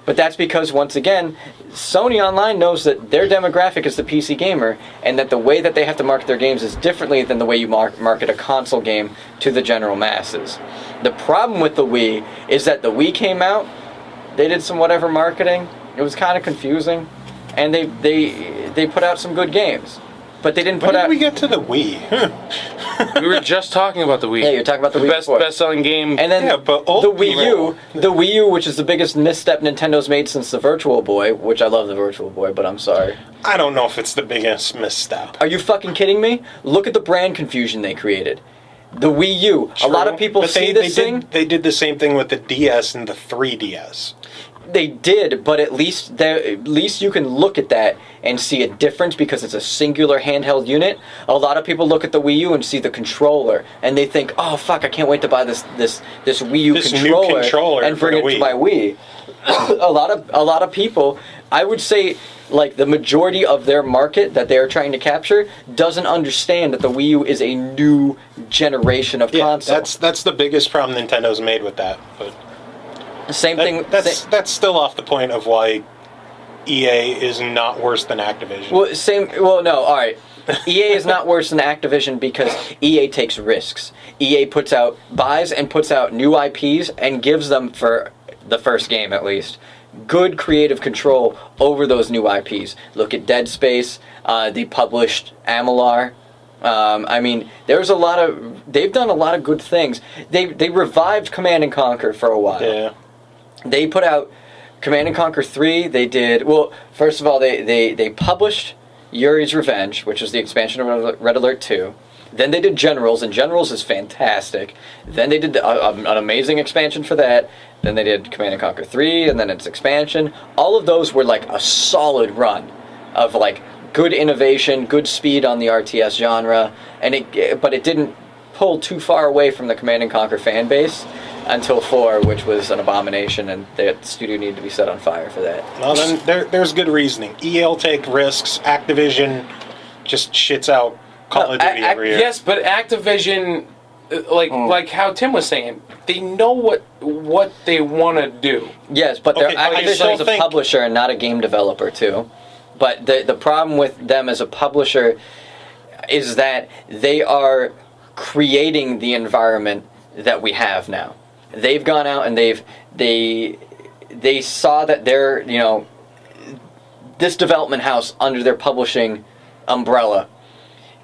But that's because, once again, Sony Online knows that their demographic is the PC gamer, and that the way that they have to market their games is differently than the way you market a console game to the general masses. The problem with the Wii is that the Wii came out, they did some whatever marketing, it was kind of confusing, and they put out some good games. But they didn't put out... When did we get to the Wii? We were just talking about the Wii. Yeah, you're talking about the Wii best before. best-selling game. And then Yeah, but the old Wii U, which is the biggest misstep Nintendo's made since the Virtual Boy, which I love the Virtual Boy, but I'm sorry. I don't know if it's the biggest misstep. Are you fucking kidding me? Look at the brand confusion they created. The Wii U. A lot of people see this thing. They did the same thing with the DS and the 3DS. They did, but at least you can look at that and see a difference because it's a singular handheld unit. A lot of people look at the Wii U and see the controller, and they think, "Oh fuck, I can't wait to buy this Wii U new controller and bring it to my Wii." a lot of people, I would say, like the majority of their market that they are trying to capture doesn't understand that the Wii U is a new generation of console. That's the biggest problem Nintendo's made with that. But Same thing. That's still off the point of why EA is not worse than Activision. Well, no. All right. EA is not worse than Activision because EA takes risks. EA buys and puts out new IPs and gives them, for the first game at least, good creative control over those new IPs. Look at Dead Space. They published Amalar. I mean, they've done a lot of good things. They revived Command and Conquer for a while. Yeah. They put out Command and Conquer 3. They did, well, first of all, they published Yuri's Revenge, which was the expansion of Red Alert 2. Then they did Generals, and Generals is fantastic. Then they did an amazing expansion for that. Then they did Command and Conquer 3, and then its expansion. All of those were like a solid run of like good innovation, good speed on the RTS genre, but it didn't pull too far away from the Command and Conquer fan base until 4, which was an abomination, and the studio needed to be set on fire for that. Well, then there's good reasoning. EA will take risks. Activision just shits out Call of Duty every year. Yes, but Activision, like how Tim was saying, they know what they want to do. Yes, but Activision is a publisher and not a game developer too. But the problem with them as a publisher is that they are creating the environment that we have now. They've gone out and they saw that this development house under their publishing umbrella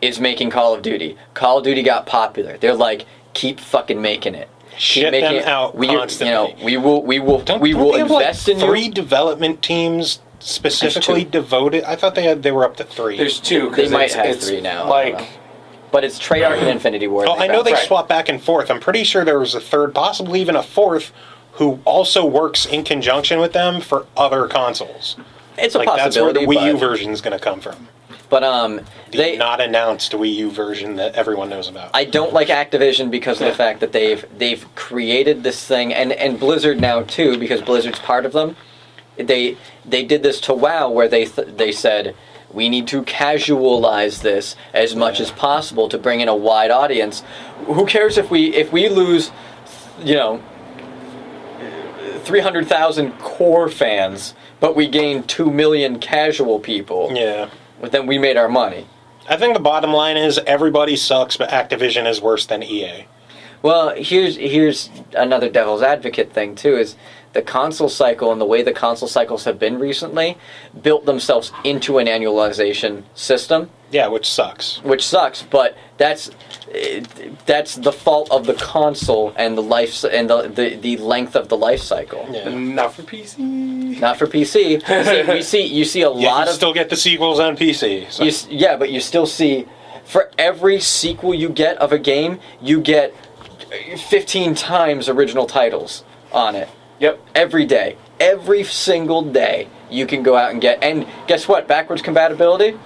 is making Call of Duty. Call of Duty got popular. They're like, keep fucking making it. Shit them out constantly. We will invest in you. 3 development teams specifically devoted. I thought they were up to 3. There's 2. They might have 3 now. But it's Treyarch and Infinity Ward. Oh, I know they swap back and forth. I'm pretty sure there was a third, possibly even a fourth, who also works in conjunction with them for other consoles. It's a possibility. That's where the Wii U version is going to come from. But the not announced Wii U version that everyone knows about. I don't like Activision because of the fact that they've created this thing, and Blizzard now too, because Blizzard's part of them. They did this to WoW, where they said, we need to casualize this as much as possible to bring in a wide audience. Who cares if we lose, 300,000 core fans, but we gain 2 million casual people? Yeah. But then we made our money. I think the bottom line is everybody sucks, but Activision is worse than EA. Well, here's another devil's advocate thing too, is the console cycle and the way the console cycles have been recently built themselves into an annualization system. Yeah, which sucks. But that's the fault of the console and the life and the length of the life cycle. Yeah. Not for PC. Not for PC. You see a lot of still get the sequels on PC. So. But you still see, for every sequel you get of a game, you get 15 times original titles on it. Yep. Every day. Every single day you can go out and get. And guess what? Backwards compatibility?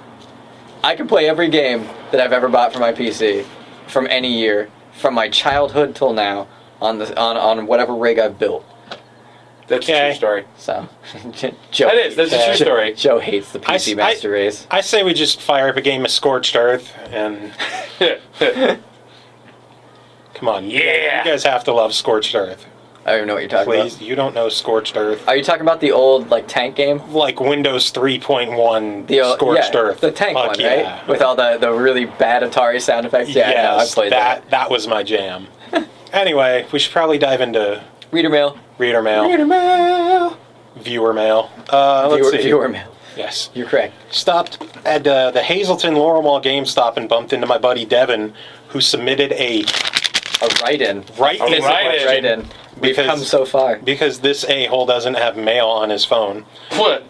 I can play every game that I've ever bought for my PC from any year, from my childhood till now, on whatever rig I've built. That's a true story. So, Joe. That is. That's a true story. Joe hates the PC Master Race. I say we just fire up a game of Scorched Earth and... Come on. Yeah. You guys have to love Scorched Earth. I don't even know what you're talking Please, about. you don't know Scorched Earth. Are you talking about the old tank game? Like Windows 3.1 Scorched Earth. The tank Fuck one, yeah. right? With all the really bad Atari sound effects. Yeah, no, I played that. That was my jam. Anyway, we should probably dive into Reader mail. Reader mail. Reader mail. Viewer mail. Let's see. Viewer mail. Yes. You're correct. Stopped at the Hazleton Laurel Mall GameStop and bumped into my buddy Devin, who submitted a write-in. Write-in. We've come so far. Because this a-hole doesn't have mail on his phone. What?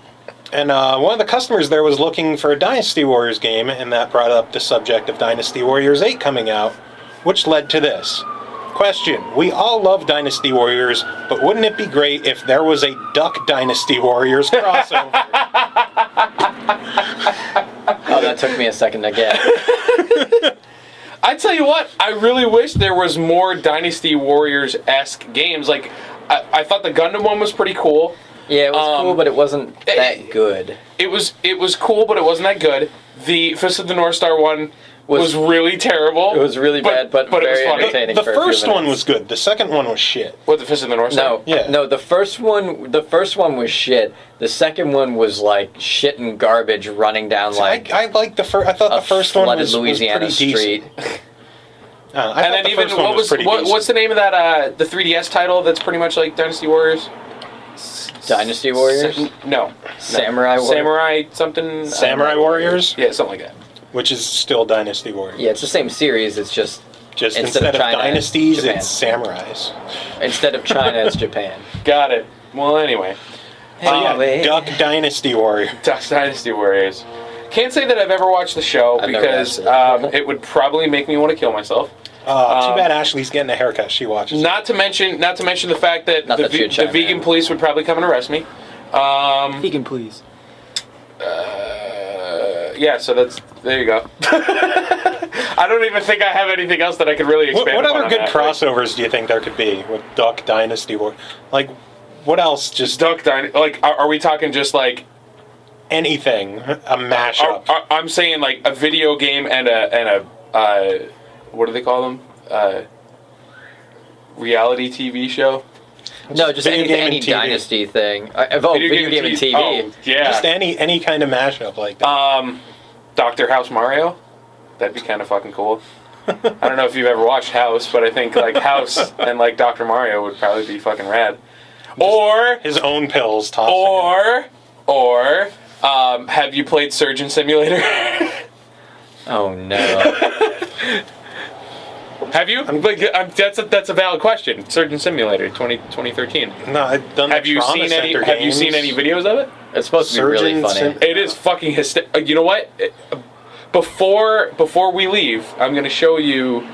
And one of the customers there was looking for a Dynasty Warriors game, and that brought up the subject of Dynasty Warriors 8 coming out, which led to this. Question. We all love Dynasty Warriors, but wouldn't it be great if there was a Duck Dynasty Warriors crossover? Oh, that took me a second to get. I tell you what, I really wish there was more Dynasty Warriors-esque games. Like, I thought the Gundam one was pretty cool. Yeah, it was cool, but it wasn't that good. It was cool, but it wasn't that good. The Fist of the North Star one was really terrible. It was really bad, but very it was funny. entertaining. The for a few first one minutes. was good. The second one was shit. What, the Fist of the North Star? No, Yeah. no. The first one was shit. The second one was like shit and garbage running down like I liked the first. I thought a the first one flooded was Louisiana pretty street. decent. I And thought then the even first one was pretty decent. what's the name of that the 3DS title that's pretty much like Dynasty Warriors? Dynasty Warriors? No. Samurai Warriors? Samurai something. Samurai Warriors, Yeah, something like that. which is still Dynasty Warriors. Yeah, it's the same series. It's just Instead of China, dynasties, Japan. it's samurais. Instead of China, it's Japan. Got it. Well, anyway. Duck Dynasty Warrior. Duck Dynasty Warriors. Can't say that I've ever watched the show I've never because watched it. it would probably make me want to kill myself. Too bad Ashley's getting a haircut. She watches. Not to mention the fact that Not the, that you're the China, vegan man. police would probably come and arrest me. Vegan, please. Yeah, so there you go. I don't even think I have anything else that I could really expand What upon other on good that. crossovers do you think there could be with Duck Dynasty Warrior? Like, what else? Just Duck Dynasty. Like, are we talking just like anything? A mashup. I'm saying like a video game and a what do they call them? Reality TV show. No, just Video game any and TV. Dynasty thing. Video game and TV. Oh, yeah. Just any kind of mashup like that. Dr. House Mario. That'd be kind of fucking cool. I don't know if you've ever watched House, but I think like House and like Dr. Mario would probably be fucking rad. Or His own pills tossed. or have you played Surgeon Simulator? Oh no. Have you? That's a valid question. Surgeon Simulator 2013. No, I've done. Have the you Trauma seen any? Center Have you games. seen any videos of it? It's supposed to be really Surgeon funny. Sim- It is fucking hysterical. You know what? Before we leave, I'm gonna show you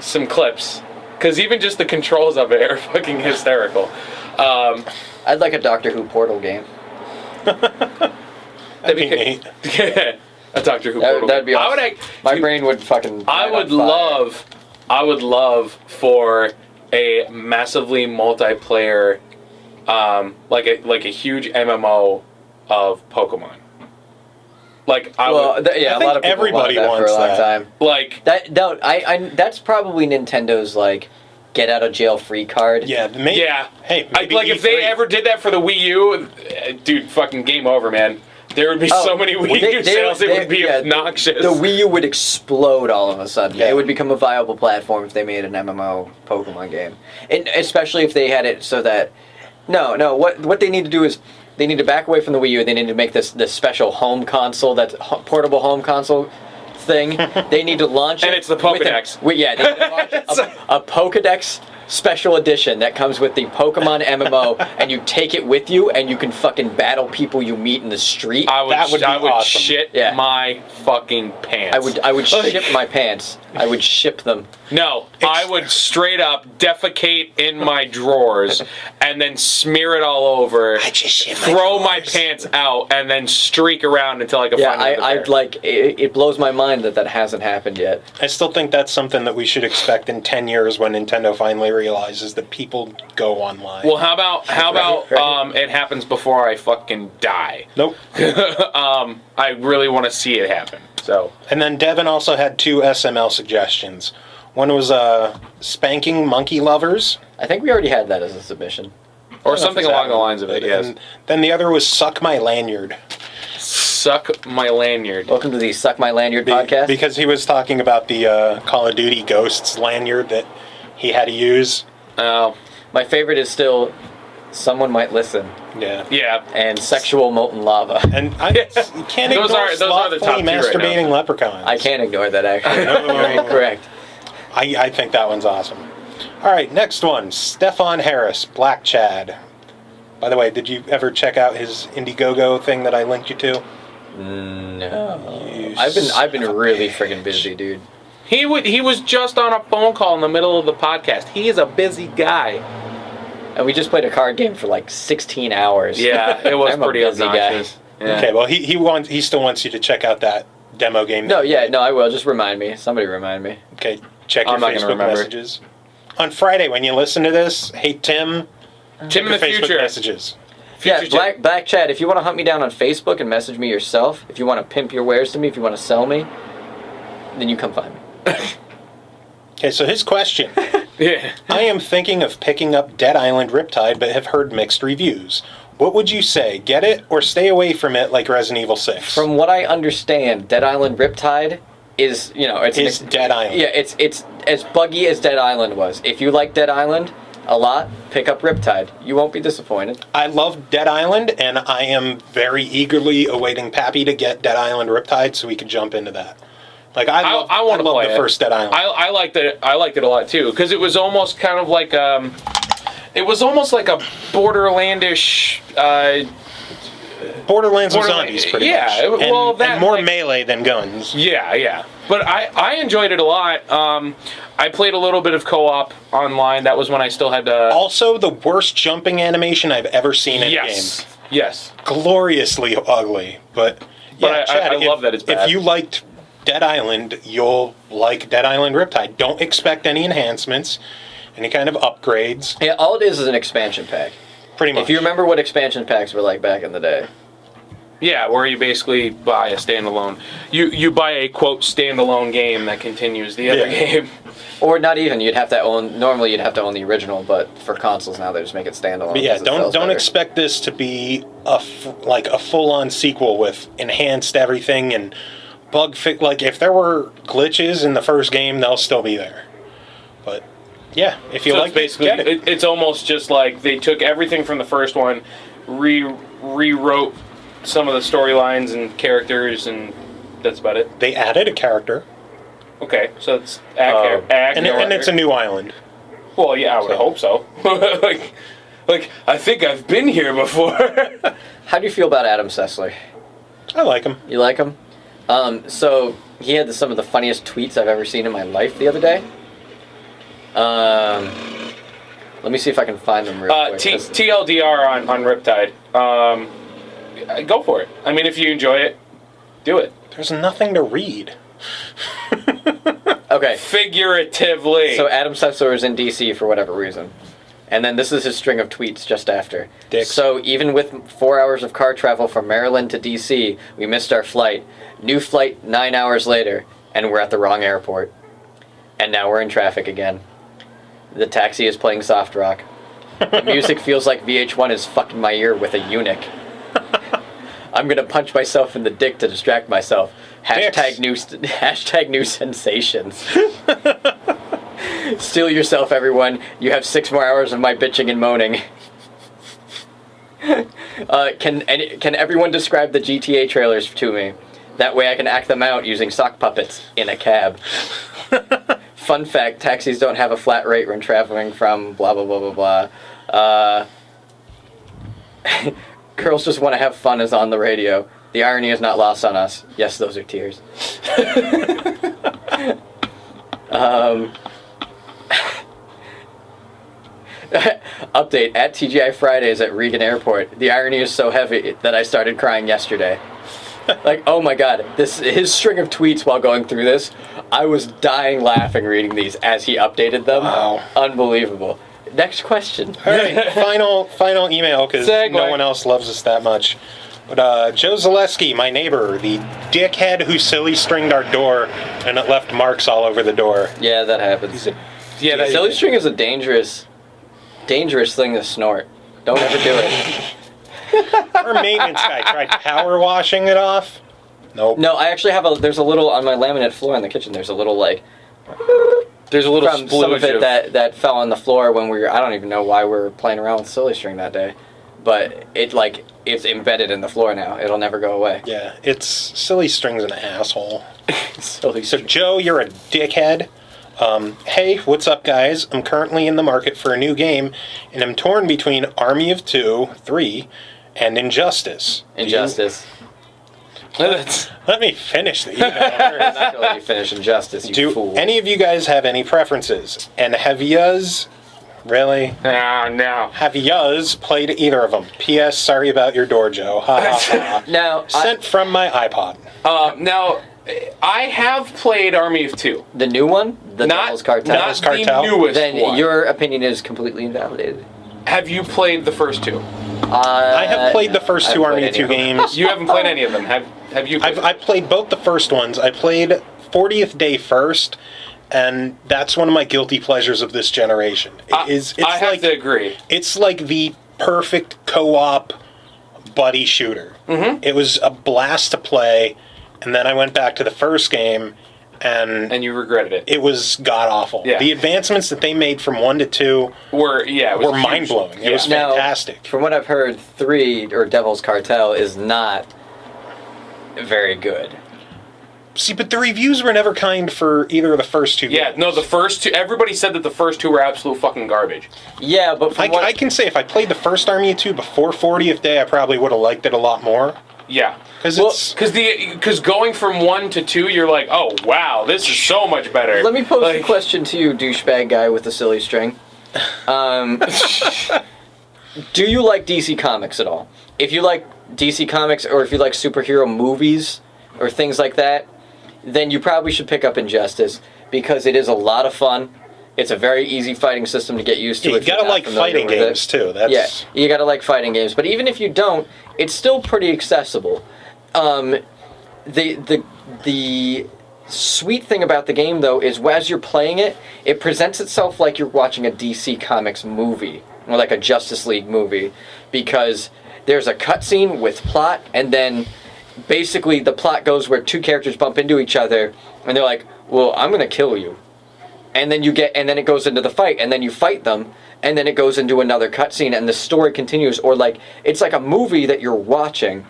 some clips because even just the controls of it are fucking hysterical. I'd like a Doctor Who Portal game. That'd be neat. A Doctor Who portal. That'd be awesome. My brain would fucking. I would love for a massively multiplayer, like a huge MMO of Pokemon. Like I would, a lot of people everybody wanted that for a wants long that. time. like That's probably Nintendo's like get out of jail free card. Yeah, maybe. yeah. Hey, maybe like if they E3. ever did that for the Wii U, dude, fucking game over, man. There would be so many Wii U sales, it would be obnoxious. The Wii U would explode all of a sudden. Yeah. It would become a viable platform if they made an MMO Pokemon game, and especially if they had it so that. No. What they need to do is they need to back away from the Wii U. They need to make this special home console, that's portable home console thing. They need to launch it. And it's the Pokedex. They need to launch a Pokedex special edition that comes with the Pokemon MMO, and you take it with you, and you can fucking battle people you meet in the street. I would awesome. shit Yeah. my fucking pants. I would ship my pants. I would ship them. No, I would straight up defecate in my drawers and then smear it all over. Throw my pants out and then streak around until I can Yeah, find another pair. I'd like. It blows my mind that hasn't happened yet. I still think that's something that we should expect in 10 years when Nintendo finally materializes that people go online. Well, how about it happens before I fucking die? Nope. I really want to see it happen. So. And then Devin also had 2 SML suggestions. One was spanking monkey lovers. I think we already had that as a submission. Or something along the lines of it, yes. And then the other was suck my lanyard. Suck my lanyard. Welcome to the Suck My Lanyard podcast. Because he was talking about the Call of Duty Ghosts lanyard that he had to use. Oh. My favorite is still Someone Might Listen. Yeah. Yeah. And Sexual Molten Lava. And you can't ignore those are the top slothfully 2 right masturbating now. leprechauns. I can't ignore that, actually. No. You're incorrect. I think that one's awesome. All right, next one. Stefan Harris, Black Chad. By the way, did you ever check out his Indiegogo thing that I linked you to? No. I've been really friggin' busy, dude. He was just on a phone call in the middle of the podcast. He is a busy guy. And we just played a card game for like 16 hours. Yeah, it was I'm a pretty busy obnoxious. Yeah. Okay, well, he still wants you to check out that demo game. No, I will. Just remind me. Somebody remind me. Okay, check your I'm not gonna Facebook remember. messages. On Friday, when you listen to this, hey, Tim, Tim in the your Facebook future. messages. Yeah, Future Black Chad, if you want to hunt me down on Facebook and message me yourself, if you want to pimp your wares to me, if you want to sell me, then you come find me. Okay, so his question. Yeah. I am thinking of picking up Dead Island Riptide, but have heard mixed reviews. What would you say? Get it or stay away from it like Resident Evil 6? From what I understand, Dead Island Riptide is, it's Dead Island. Yeah, it's as buggy as Dead Island was. If you like Dead Island a lot, pick up Riptide. You won't be disappointed. I love Dead Island, and I am very eagerly awaiting Pappy to get Dead Island Riptide so we can jump into that. Like I want to love play the it. first Dead Island. I liked it. I liked it a lot too because it was almost kind of like it was almost like a Borderlandish. Borderlands with zombies, pretty much. Yeah, and more melee than guns. Yeah. But I enjoyed it a lot. I played a little bit of co-op online. That was when I still had to. Also, the worst jumping animation I've ever seen in a game. Yes. Gloriously ugly, but yeah, Chad, I love that it's bad. If you liked Dead Island, you'll like Dead Island Riptide. Don't expect any enhancements, any kind of upgrades. Yeah, all it is an expansion pack. Pretty much. If you remember what expansion packs were like back in the day. Yeah, where you basically buy a standalone. You buy a quote standalone game that continues the other game. Or not even. Normally you'd have to own the original, but for consoles now they just make it standalone. But yeah, 'cause it sells don't better. expect this to be a full-on sequel with enhanced everything and bug fix. Like if there were glitches in the first game, they'll still be there. But yeah, if you So like it's basically, it, get it. it's almost just like they took everything from the first one, rewrote some of the storylines and characters, and that's about it. They added a character, Okay, so it's and it's a new island. Well, yeah, I would hope so. like I think I've been here before. How do you feel about Adam Sessler? I like him. You like him? So he had some of the funniest tweets I've ever seen in my life the other day. Let me see if I can find them real quick. TLDR on Riptide. Go for it. I mean, if you enjoy it, do it. There's nothing to read. Okay. Figuratively. So Adam Sessler is in DC for whatever reason. And then this is his string of tweets just after. Dicks. So even with 4 hours of car travel from Maryland to DC, we missed our flight. New flight 9 hours later, and we're at the wrong airport. And now we're in traffic again. The taxi is playing soft rock. The music feels like VH1 is fucking my ear with a eunuch. I'm gonna punch myself in the dick to distract myself. Hashtag new sensations. Steal yourself, everyone. You have 6 more hours of my bitching and moaning. Can everyone describe the GTA trailers to me? That way I can act them out using sock puppets in a cab. Fun fact, taxis don't have a flat rate when traveling from blah, blah, blah, blah, blah. Girls just want to have fun is on the radio. The irony is not lost on us. Yes, those are tears. Update, at TGI Fridays at Reagan Airport. The irony is so heavy that I started crying yesterday. Like, oh my god, his string of tweets while going through this, I was dying laughing reading these as he updated them. Wow. Unbelievable. Next question. All right, final email, because no one else loves us that much. But Joe Zaleski, my neighbor, the dickhead who silly stringed our door, and it left marks all over the door. Yeah, that happens. Silly string is a dangerous thing to snort. Don't ever do it. Our maintenance guy tried power washing it off. Nope. No, I actually have there's a little, on my laminate floor in the kitchen, there's a little, like... There's a little from some of it that fell on the floor when I don't even know why we were playing around with silly string that day. But it's embedded in the floor now. It'll never go away. Yeah, silly string's an asshole. Silly So string. Joe, you're a dickhead. Hey, what's up, guys? I'm currently in the market for a new game, and I'm torn between Army of 3, and Injustice. Injustice. Let me finish the email. I'm not going to let you finish Injustice, you fool. Do any of you guys have any preferences? And have yous... Really? No. Have yous played either of them? P.S. Sorry about your door, Joe. Ha ha ha. Now, Sent from my iPod. Now, I have played Army of 2. The new one? The Devil's Cartel? Not Devil's Cartel? the newest Then one. your opinion is completely invalidated. Have you played the first 2? I have played the first two I've Army played of 2 any of them. games. You haven't played any of them. Have you? I played both the first ones. I played 40th Day first, and that's one of my guilty pleasures of this generation. I have to agree. It's like the perfect co-op buddy shooter. Mm-hmm. It was a blast to play, and then I went back to the first game, and you regretted it. It was god-awful. Yeah. The advancements that they made from 1 to 2 were mind-blowing. It was fantastic. Now, from what I've heard, 3, or Devil's Cartel, is not very good. See, but the reviews were never kind for either of the first 2 games. Yeah, no, the first 2... Everybody said that the first 2 were absolute fucking garbage. Yeah, but I can say if I played the first Army of 2 before 40th Day, I probably would have liked it a lot more. Yeah. Because going from 1 to 2, you're like, oh, wow, this is so much better. Let me pose a question to you, douchebag guy with the silly string. Do you like DC Comics at all? If you like DC Comics, or if you like superhero movies, or things like that, then you probably should pick up Injustice, because it is a lot of fun. It's a very easy fighting system to get used to. You gotta like fighting games, too. Yeah, you gotta like fighting games. But even if you don't, it's still pretty accessible. The sweet thing about the game, though, is as you're playing it, it presents itself like you're watching a DC Comics movie, or like a Justice League movie, because there's a cutscene with plot, and then basically the plot goes where 2 characters bump into each other, and they're like, well, I'm gonna kill you. And then and then it goes into the fight, and then you fight them, and then it goes into another cutscene, and the story continues. Or it's like a movie that you're watching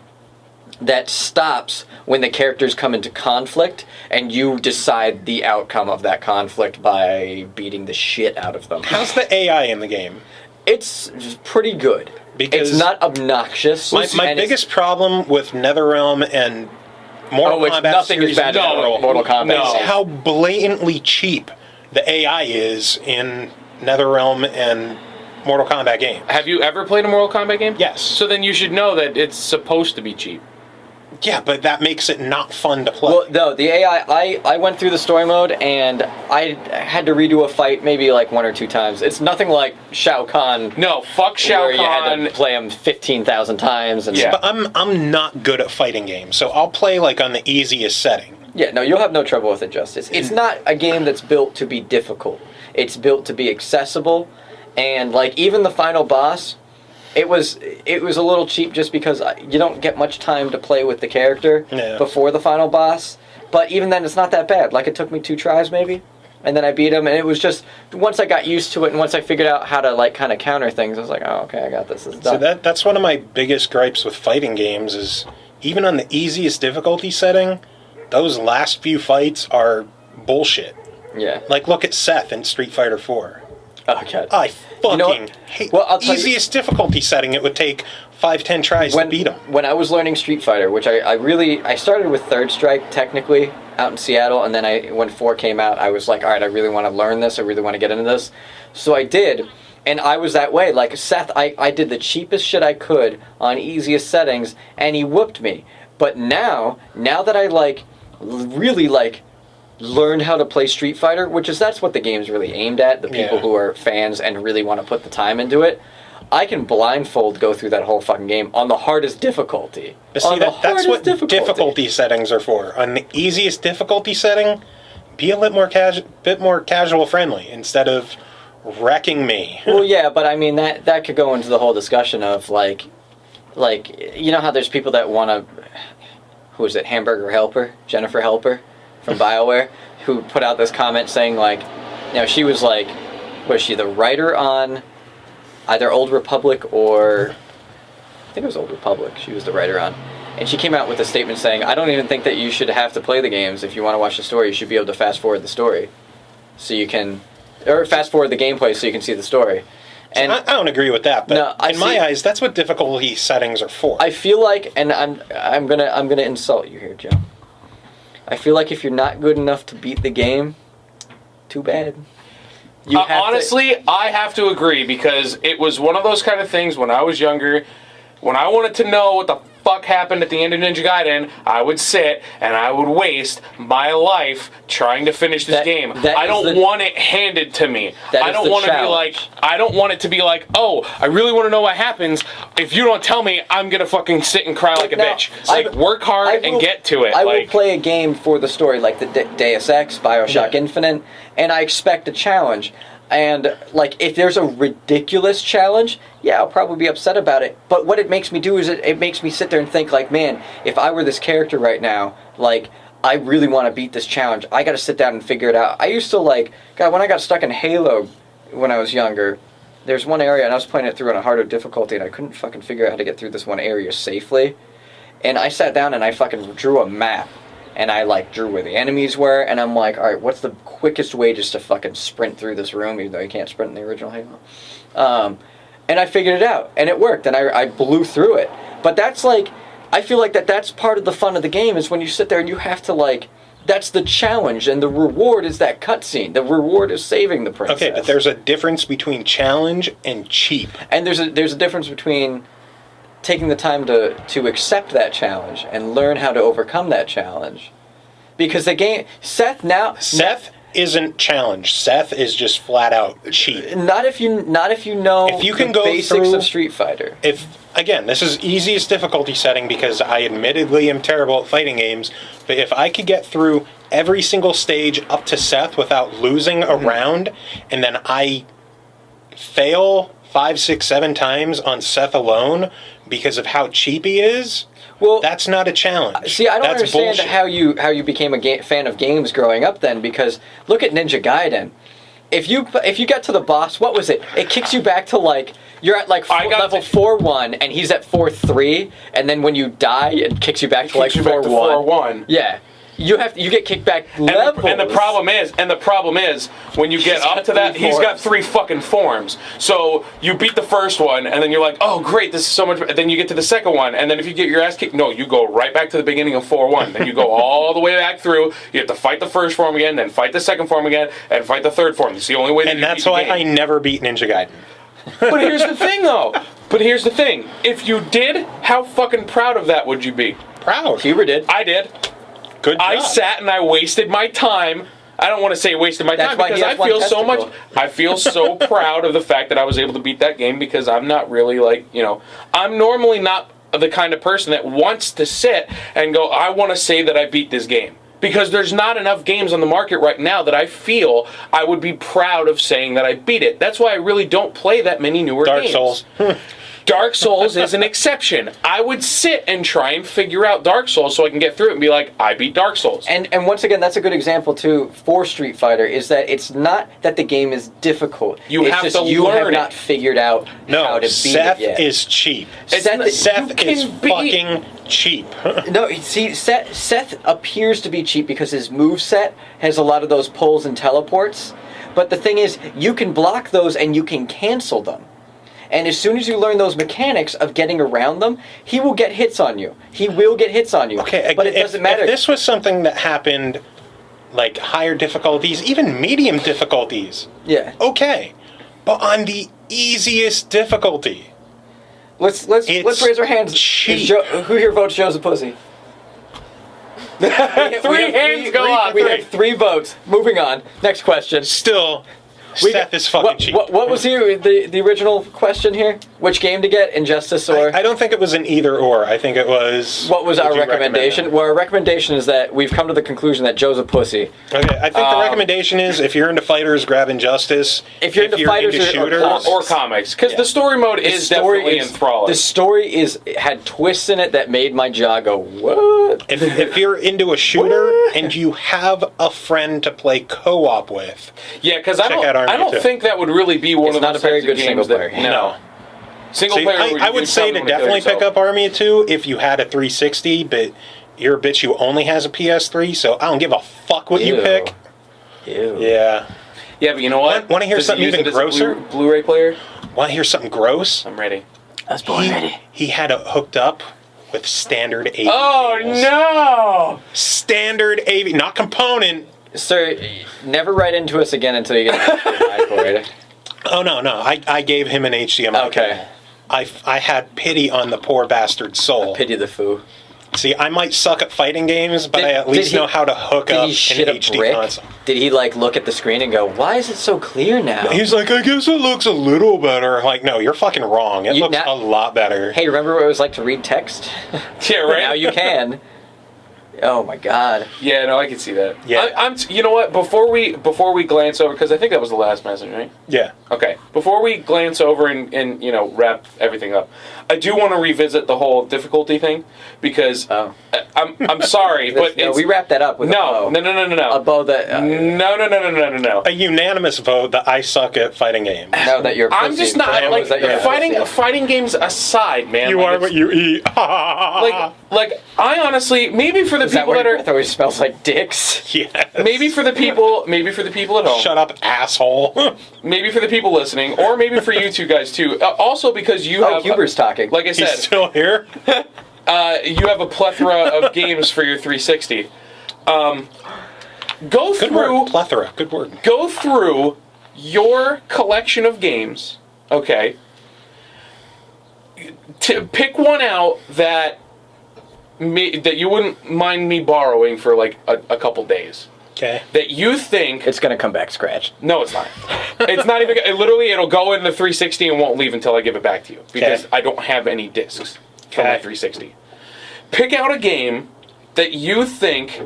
that stops when the characters come into conflict, and you decide the outcome of that conflict by beating the shit out of them. How's the AI in the game? It's pretty good. Because it's not obnoxious. My biggest problem with NetherRealm and Mortal Kombat nothing is bad in Mortal Kombat. is how blatantly cheap the AI is in NetherRealm and Mortal Kombat games. Have you ever played a Mortal Kombat game? Yes. So then you should know that it's supposed to be cheap. Yeah, but that makes it not fun to play. Well, no, the AI, I went through the story mode, and I had to redo a fight maybe 1 or 2 times. It's nothing like Shao Kahn. No, fuck Shao where Kahn. You had to play him 15,000 times. And Yeah. But I'm not good at fighting games, so I'll play on the easiest setting. Yeah, no, you'll have no trouble with Injustice. It's not a game that's built to be difficult. It's built to be accessible, and even the final boss, it was a little cheap just because you don't get much time to play with the character before the final boss. But even then, it's not that bad. It took me 2 tries maybe, and then I beat him. And it was just once I got used to it, and once I figured out how to kind of counter things, I was like, oh, okay, I got this. This is done. So that's one of my biggest gripes with fighting games is even on the easiest difficulty setting, those last few fights are bullshit. Yeah. Look at Seth in Street Fighter 4. Oh, God. I fucking hate... Well, I'll tell easiest difficulty setting, it would take 5-10 tries to beat him. When I was learning Street Fighter, which I started with Third Strike, technically, out in Seattle, and then when 4 came out, I was like, all right, I really want to learn this, I really want to get into this. So I did, and I was that way. Seth, I did the cheapest shit I could on easiest settings, and he whooped me. But now that I like really like learned how to play Street Fighter, that's what the game's really aimed at, the people who are fans and really want to put the time into it. I can blindfold go through that whole fucking game on the hardest difficulty. But see, that's what difficulty settings are for. On the easiest difficulty setting, be a bit more casual friendly instead of wrecking me. Well, yeah, but I mean that could go into the whole discussion of like you know how there's people that want to, who is it, Hamburger Helper, Jennifer Helper from BioWare, who put out this comment saying like, she was like, was she the writer on either Old Republic or, I think it was Old Republic, she was the writer on. And she came out with a statement saying, I don't even think that you should have to play the games. If you want to watch the story, you should be able to fast forward the story. So you can, or fast forward the gameplay so you can see the story. And I don't agree with that, but in my eyes, that's what difficulty settings are for. I feel like, and I'm gonna insult you here, Joe. I feel like if you're not good enough to beat the game, too bad. Honestly, I have to agree, because it was one of those kind of things when I was younger, when I wanted to know what the fuck happened at the end of Ninja Gaiden, I would sit and I would waste my life trying to finish this game. I don't want it handed to me. I don't want it to be like, oh, I really want to know what happens. If you don't tell me, I'm gonna fucking sit and cry like a bitch. Like, work hard and get to it. I will play a game for the story, like the Deus Ex, Bioshock Infinite, and I expect a challenge. And, like, if there's a ridiculous challenge, yeah, I'll probably be upset about it. But what it makes me do is it makes me sit there and think, like, man, if I were this character right now, like, I really want to beat this challenge. I got to sit down and figure it out. I used to, like, God, when I got stuck in Halo when I was younger, there's one area, and I was playing it through on a harder difficulty, and I couldn't fucking figure out how to get through this one area safely. And I sat down and I fucking drew a map. And I, like, drew where the enemies were, and I'm like, alright, what's the quickest way just to fucking sprint through this room, even though you can't sprint in the original Halo? And I figured it out, and it worked, and I blew through it. But that's, like, I feel like that's part of the fun of the game, is when you sit there and you have to, like, that's the challenge, and the reward is that cutscene. The reward is saving the princess. Okay, but there's a difference between challenge and cheap. And there's a difference between taking the time to accept that challenge and learn how to overcome that challenge. Because the game, Seth isn't challenge. Seth is just flat out cheap. Not if you know if you can the basics of Street Fighter. Again, this is easiest difficulty setting because I admittedly am terrible at fighting games, but if I could get through every single stage up to Seth without losing a round, and then I fail 5, 6, 7 times on Seth alone because of how cheap he is, well, that's not a challenge. See, I don't understand how you became a fan of games growing up then, because look at Ninja Gaiden. If you got to the boss, what was it? It kicks you back to, like, you're at like level 4-1 and he's at 4-3, and then when you die it kicks you back to like 4-1. Yeah. You get kicked back levels. And the problem is when you get up to that, he's got 3 fucking forms. So you beat the first one, and then you're like, oh great, this is so much better. Then you get to the second one, and then if you get your ass kicked, no, you go right back to the beginning of 4-1. Then you go all the way back through. You have to fight the first form again, then fight the second form again, and fight the third form. It's the only way that you beat the game. And that's why I never beat Ninja Gaiden. But here's the thing, though. If you did, how fucking proud of that would you be? Proud. Huber did. I did. Good job. I sat and I wasted my time. I don't want to say wasted my time because I feel so much. I feel so proud of the fact that I was able to beat that game, because I'm not really like, I'm normally not the kind of person that wants to sit and go, I want to say that I beat this game. Because there's not enough games on the market right now that I feel I would be proud of saying that I beat it. That's why I really don't play that many newer games. Dark Souls. Dark Souls is an exception. I would sit and try and figure out Dark Souls so I can get through it and be like, I beat Dark Souls. And once again, that's a good example, too, for Street Fighter, is that it's not that the game is difficult. You have not figured out how to beat Seth it yet. is cheap. Seth is fucking cheap. No, see, Seth appears to be cheap because his moveset has a lot of those pulls and teleports. But the thing is, you can block those and you can cancel them. And as soon as you learn those mechanics of getting around them, he will get hits on you. Okay, but it doesn't matter. If this was something that happened, like higher difficulties, even medium difficulties, yeah, okay, but on the easiest difficulty, let's raise our hands. Cheap. Who here votes Joe's a pussy? Three hands go up. We have 3 votes. Moving on. Next question. Still, Seth is fucking cheap. What was the original question here? Which game to get? Injustice or? I don't think it was an either or. I think it was. What was our would you recommendation? recommend Well, our recommendation is that we've come to the conclusion that Joe's a pussy. Okay, I think the recommendation is if you're into fighters, grab Injustice. If you're into fighters or shooters, or comics, because the story mode is definitely enthralling. The story had twists in it that made my jaw go, what? if you're into a shooter and you have a friend to play co-op with, yeah, because I check out Army don't 2. think that would really be one It's of not those a very types of good games single that- player. No. Single See, player. I would say to definitely pick up Army 2 if you had a 360, but you're a bitch who only has a PS3, so I don't give a fuck what you Ew. pick. Ew. Yeah. Yeah, but you know what? Want to hear Does he something use even it as a grosser? Blu-ray player. Want to hear something gross? I'm ready. I was born ready. He had it hooked up with standard AV Oh cables. no! Standard AV, not component. Sir, never write into us again until you get an HDMI cord. Oh, no. I gave him an HDMI Okay. cable. I had pity on the poor bastard's soul. Pity the foo. See, I might suck at fighting games, but I at least know how to hook Did up he an shit a HD brick? console. Did he look at the screen and go, "Why is it so clear now?" He's like, I guess it looks a little better. Like, no, you're fucking wrong. It looks a lot better. Hey, remember what it was like to read text? Yeah, right. Now you can. Oh my God. Yeah, no, I can see that. Yeah. I'm. You know what? Before we glance over, because I think that was the last message, right? Yeah. Okay. Before we glance over and wrap everything up, I do want to revisit the whole difficulty thing because I'm sorry, but no, we wrapped that up with no. a bow that No. A unanimous vote that I suck at fighting games. no, that you're. I'm just not pussy. like That you're a pussy. fighting games aside, man. You like, are it's- what you eat. like I honestly maybe for the Is that people why that your are breath always smells like dicks? Yes. maybe for the people at home. Shut up, asshole. Maybe for the people listening, or maybe for you two guys too. Also because you Oh, have Huber's talking. like I He's said, still here. you have a plethora of games for your 360. Go Good through word. Plethora. Good word. go through your collection of games. Okay. Pick one out that you wouldn't mind me borrowing for like a couple days. Okay. That you think It's gonna come back scratched. no, it's not. It's not even. Literally, it'll go in the 360 and won't leave until I give it back to you because Okay. I don't have any discs from my Okay. 360. Pick out a game that you think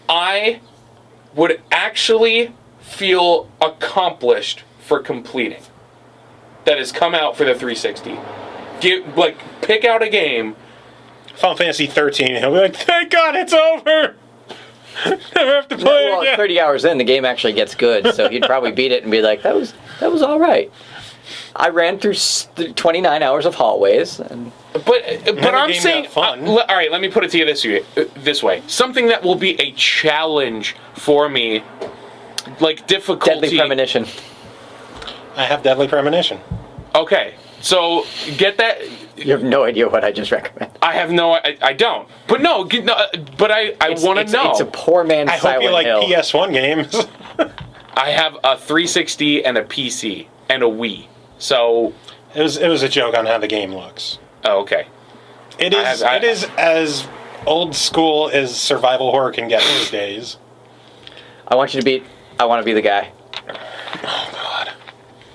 I would actually feel accomplished for completing. That has come out for the 360. Pick out a game. Final Fantasy 13. He'll be like, thank God it's over. Never have to play it Well, again. 30 hours in, the game actually gets good, so he'd probably beat it and be like, that was all right. I ran through 29 hours of hallways, and But I'm game saying, that fun. all right. Let me put it to you this way: something that will be a challenge for me, like difficulty. Deadly Premonition. I have Deadly Premonition. Okay, so get that. You have no idea what I just recommend. I have no. I don't. But no. But I want to know. It's a poor man's I hope Silent you like Hill. PS1 games. I have a 360 and a PC and a Wii. So. It was a joke on how the game looks. Oh, okay. It is as old school as survival horror can get these days. I want to be the guy. Oh God.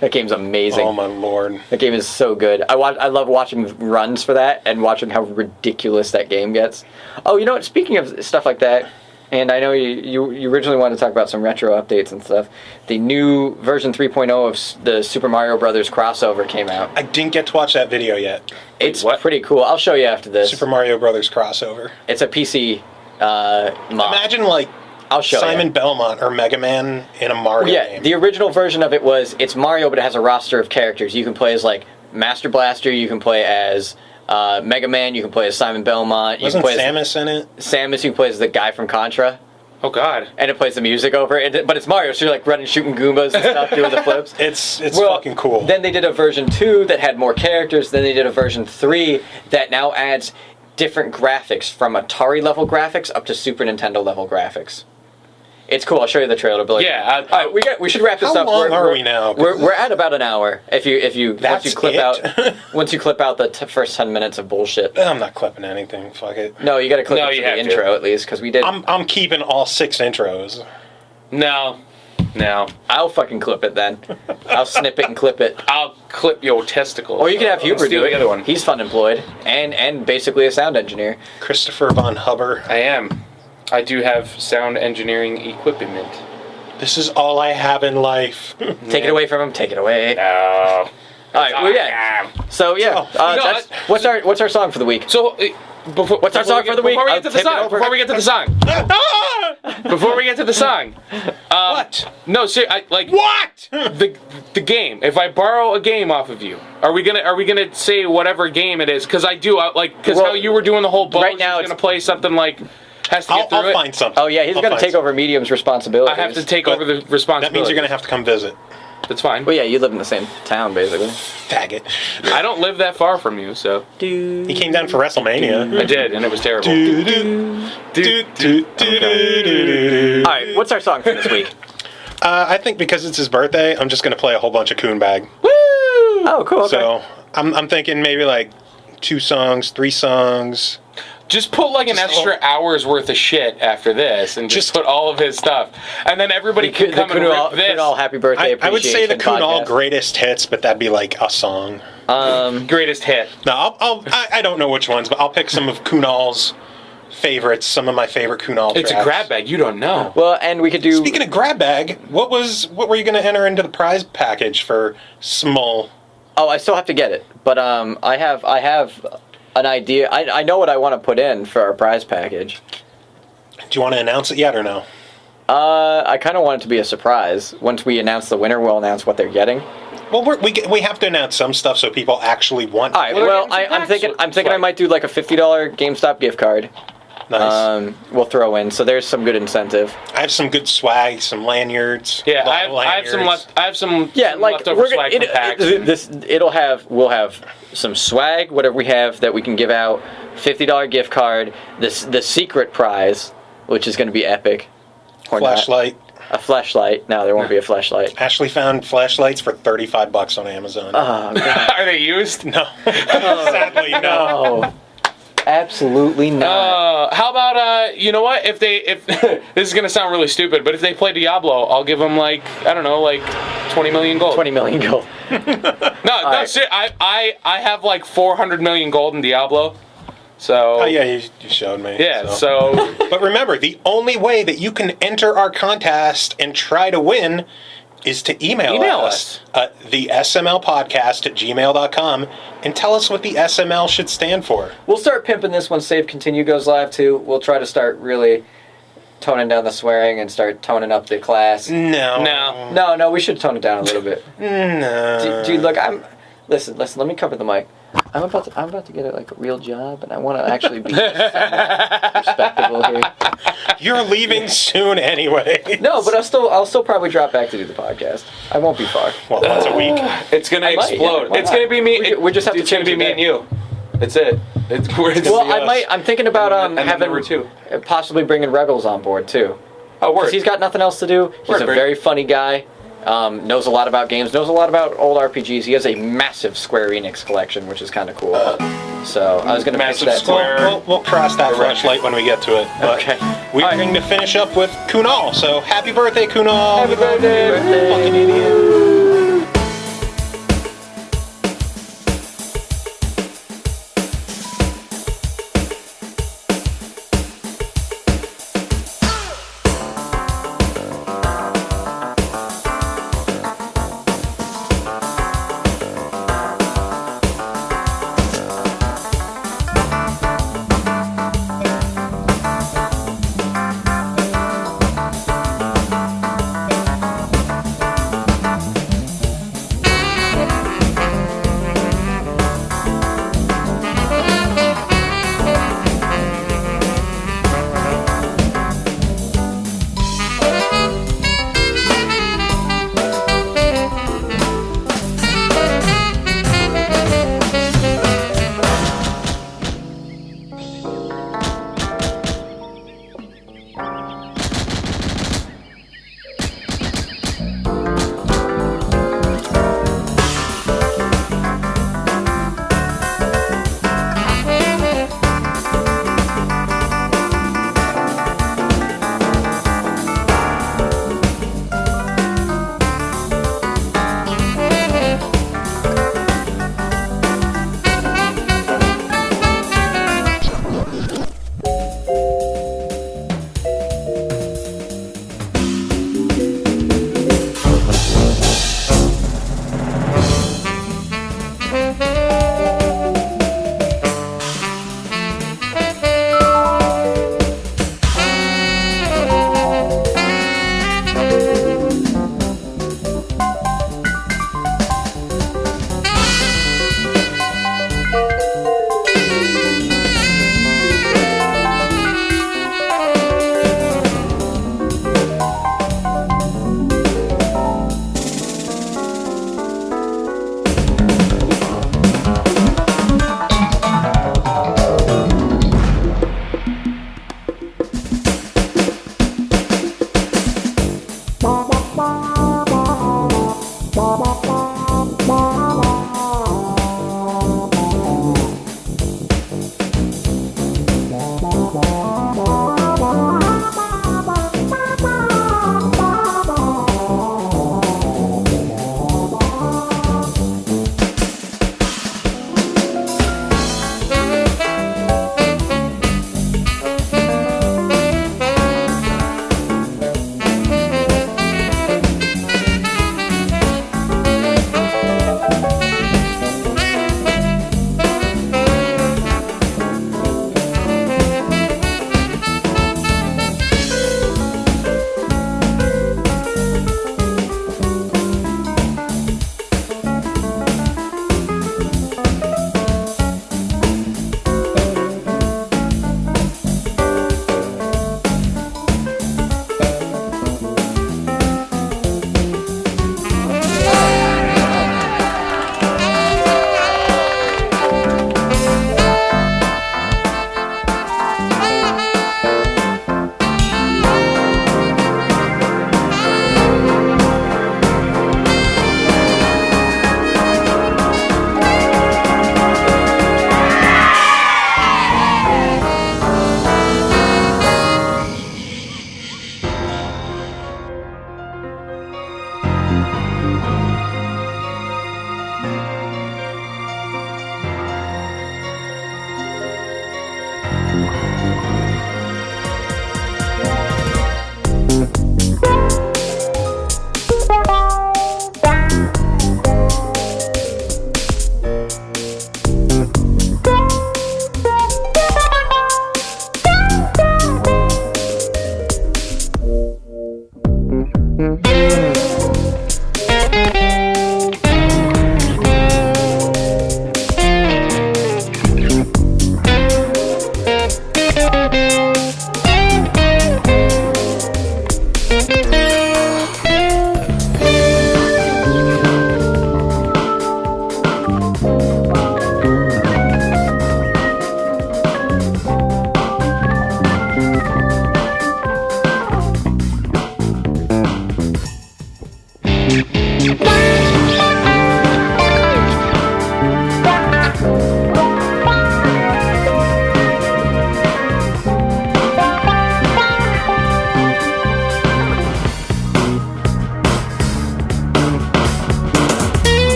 That game's amazing. Oh my lord. That game is so good. I love watching runs for that and watching how ridiculous that game gets. Oh, you know what? Speaking of stuff like that, and I know you originally wanted to talk about some retro updates and stuff. The new version 3.0 of the Super Mario Brothers crossover came out. I didn't get to watch that video yet. It's what? pretty cool. I'll show you after this. Super Mario Brothers crossover. It's a PC mod. Imagine like I'll show Simon you. Belmont or Mega Man in a Mario Yeah, game. the original version of it was it's Mario, but it has a roster of characters. You can play as like Master Blaster. You can play as Mega Man. You can play as Simon Belmont. You Wasn't can play Samus in it? as Samus. You can play as the guy from Contra, Oh God. and it plays the music over it. But it's Mario, so you're like running, shooting Goombas and stuff, doing the flips. It's Well, fucking cool. Then they did a version 2 that had more characters. Then they did a version 3 that now adds different graphics from Atari level graphics up to Super Nintendo level graphics. It's cool. I'll show you the trailer. But like, Yeah, all right, we should wrap this How up. long are we now? We're at about an hour. If you That's once you clip out the first 10 minutes of bullshit. I'm not clipping anything. Fuck it. No, you got to clip No, it you to the have to. intro at least because we did. I'm keeping all 6 intros. No. I'll fucking clip it then. I'll snip it and clip it. I'll clip your testicles. Or you can have Let's Huber do the it. other one. He's fun employed and basically a sound engineer. Christopher Von Huber. I am. I do have sound engineering equipment. This is all I have in life. Take it away from him. Take it away. No. All right. Well, yeah. So yeah. What's our song for the week? So, What's our song for the week? Before we I'll get to the tip it song. over. Before we get to the song. Before we get to the song. What? No, What? the game. If I borrow a game off of you, are we gonna say whatever game it is? Because I do because Well, how you were doing the whole right now you're gonna play something like has to get through I'll it. find something. Oh yeah, he's going to take over Medium's responsibility. I have to take But over the responsibility. That means you're going to have to come visit. That's fine. Well, yeah, you live in the same town basically. Faggot. I don't live that far from you, so He came down for WrestleMania. I did, and it was terrible. All right, what's our song for this week? I think because it's his birthday, I'm just going to play a whole bunch of Coonbag. Woo! Oh, cool. Okay. So I'm thinking maybe like 2 songs, 3 songs. Just put like an extra hour's worth of shit after this, and just put all of his stuff, and then everybody can come and rip this. Kunal, happy birthday! I would say the appreciation Kunal podcast. greatest hits, but that'd be like a song. Greatest hit. No, I don't know which ones, but I'll pick some of Kunal's favorites, some of my favorite Kunal It's tracks. a grab bag. You don't know. Well, and we could do. Speaking of grab bag, what were you going to enter into the prize package for Small? Oh, I still have to get it, but I have an idea. I know what I want to put in for our prize package. Do you want to announce it yet or no? I kind of want it to be a surprise. Once we announce the winner, we'll announce what they're getting. Well, we have to announce some stuff so people actually want. All right. Well, Well, they're getting some I'm thinking I swag. might do like a $50 GameStop gift card. Nice. We'll throw in. So there's some good incentive. I have some good swag, some lanyards. Yeah, lanyards. I have some left. I have some. Yeah, some like leftover we're swag gonna, from packs. we'll have some swag, whatever we have that we can give out. $50 gift card. The secret prize, which is going to be epic. Or not. Flashlight. A flashlight. No, there won't be a flashlight. Ashley found flashlights for $35 on Amazon. Oh, God. Are they used? No, sadly no. No. Absolutely not. How about you know what? If this is gonna sound really stupid, but if they play Diablo, I'll give them like I don't know, like 20 million gold. 20 million gold. No, right. I have like 400 million gold in Diablo. So. Oh yeah, you showed me. Yeah. So. But remember, the only way that you can enter our contest and try to win is to email us at theSMLpodcast@gmail.com and tell us what the SML should stand for. We'll start pimping this when Save Continue goes live too. We'll try to start really toning down the swearing and start toning up the class. No. No, we should tone it down a little bit. No. Dude, look, listen, let me cover the mic. I'm about to get like a real job, and I want to actually be respectable here. You're leaving soon anyway. No, but I'll still probably drop back to do the podcast. I won't be far. Well, once a week. It's gonna I might, explode. yeah, why It's not? gonna be me. We just have to It's gonna change be it me and you. That's it. Well, I'm thinking about And then having number 2. possibly bringing Ruggles on board too. Oh, word. Because he's got nothing else to do. He's Word, a Bert. very funny guy. Knows a lot about games. Knows a lot about old RPGs. He has a massive Square Enix collection, which is kind of cool. So I was going to pitch Massive that. Square. We'll cross that flashlight when we get to it. But Okay. we're All right. going to finish up with Kunal. So happy birthday, Kunal. Happy birthday. Fucking idiot.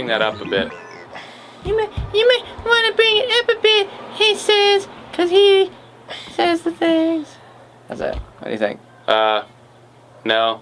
bring that up a bit. You might want to bring it up a bit, he says, because he says the things. How's that? What do you think? No.